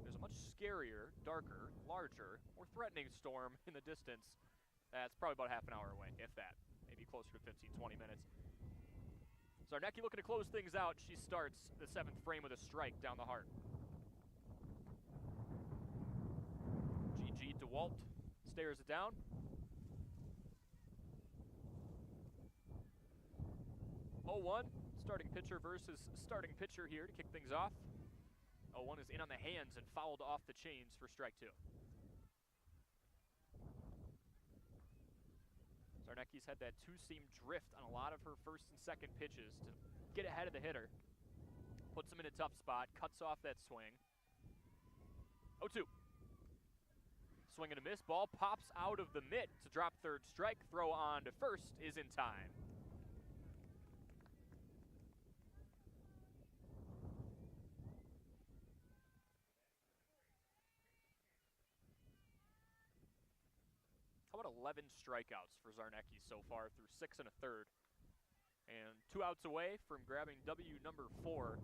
There's a much scarier, darker, larger, more threatening storm in the distance. That's probably about half an hour away, if that. Maybe closer to 15, 20 minutes. Zarnecki looking to close things out. She starts the 7th frame with a strike down the heart. GG DeWalt stares it down. Oh, 1, starting pitcher versus starting pitcher here to kick things off. 0-1 is in on the hands and fouled off the chains for strike 2. Zarnecki's had that two-seam drift on a lot of her first and second pitches to get ahead of the hitter. Puts him in a tough spot, cuts off that swing. 0-2. Swing and a miss. Ball pops out of the mitt to drop third strike. Throw on to first is in time. How about 11 strikeouts for Zarnecki so far through 6 1/3? And 2 outs away from grabbing W number 4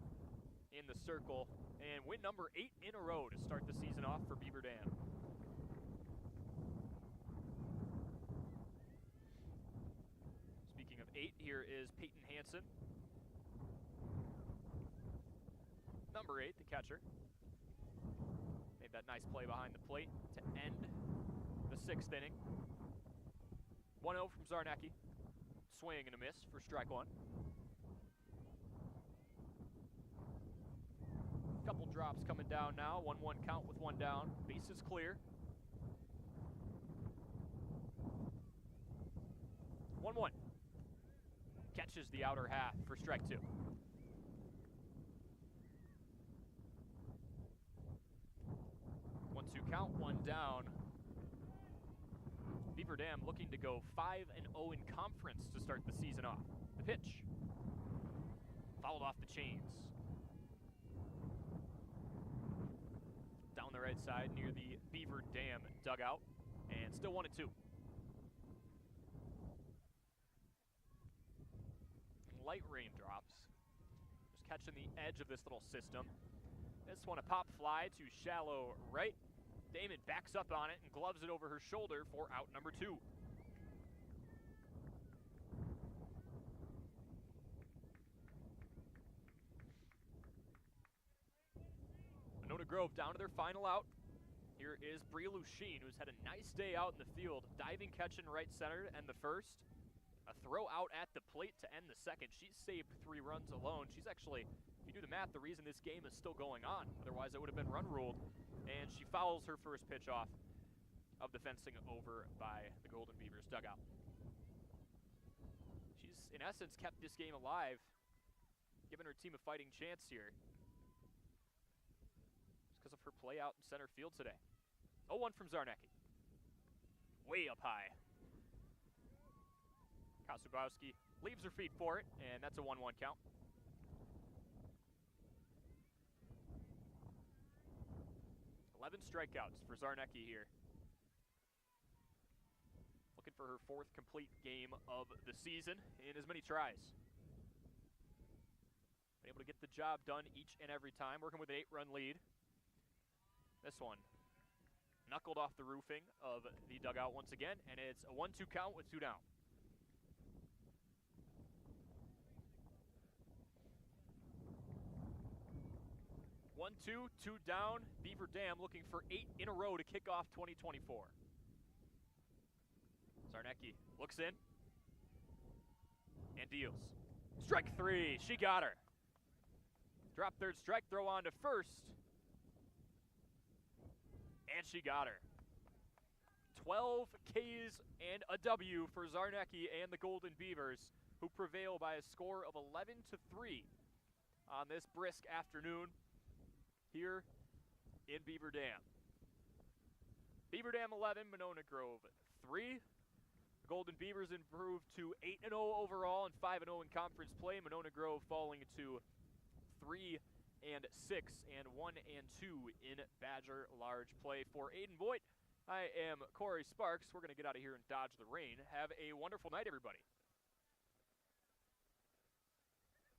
in the circle and win number 8 in a row to start the season off for Beaver Dam. Speaking of 8, here is Peyton Hansen. Number 8, the catcher. Made that nice play behind the plate to end the 6th inning. 1-0 from Zarnecki. Swing and a miss for strike 1. Couple drops coming down now. 1-1 count with 1 down. Bases clear. 1-1. Catches the outer half for strike 2. Count, 1 down. Beaver Dam looking to go 5-0 in conference to start the season off. The pitch. Fouled off the chains. Down the right side near the Beaver Dam dugout. And still 1-2. Light raindrops. Just catching the edge of this little system. This one a pop fly to shallow right. Damon backs up on it and gloves it over her shoulder for out number 2. Monona Grove down to their final out. Here is Bria Lucine, who's had a nice day out in the field. Diving catch in right center and the first. A throw out at the plate to end the second. She's saved 3 runs alone. She's actually, if you do the math, the reason this game is still going on. Otherwise, it would have been run ruled. And she fouls her first pitch off of the fencing over by the Golden Beavers dugout. She's, in essence, kept this game alive, giving her team a fighting chance here. It's because of her play out in center field today. 0-1 from Zarnecki. Way up high. Kasubowski leaves her feet for it, and that's a 1-1 count. Strikeouts for Zarnecki here. Looking for her 4th complete game of the season in as many tries. Been able to get the job done each and every time, working with an 8-run lead. This one knuckled off the roofing of the dugout once again, and it's a 1-2 count with 2 down. One, two down. Beaver Dam looking for 8 in a row to kick off 2024. Zarnecki looks in and deals. Strike 3, she got her. Drop third strike, throw on to first. And she got her. 12 Ks and a W for Zarnecki and the Golden Beavers, who prevail by a score of 11-3 on this brisk afternoon here in Beaver Dam. Beaver Dam 11, Monona Grove 3. The Golden Beavers improved to 8-0 overall and 5-0 in conference play. Monona Grove falling to 3-6 and 1-2 in Badger large play. For Aiden Voigt, I am Corey Sparks. We're going to get out of here and dodge the rain. Have a wonderful night, everybody.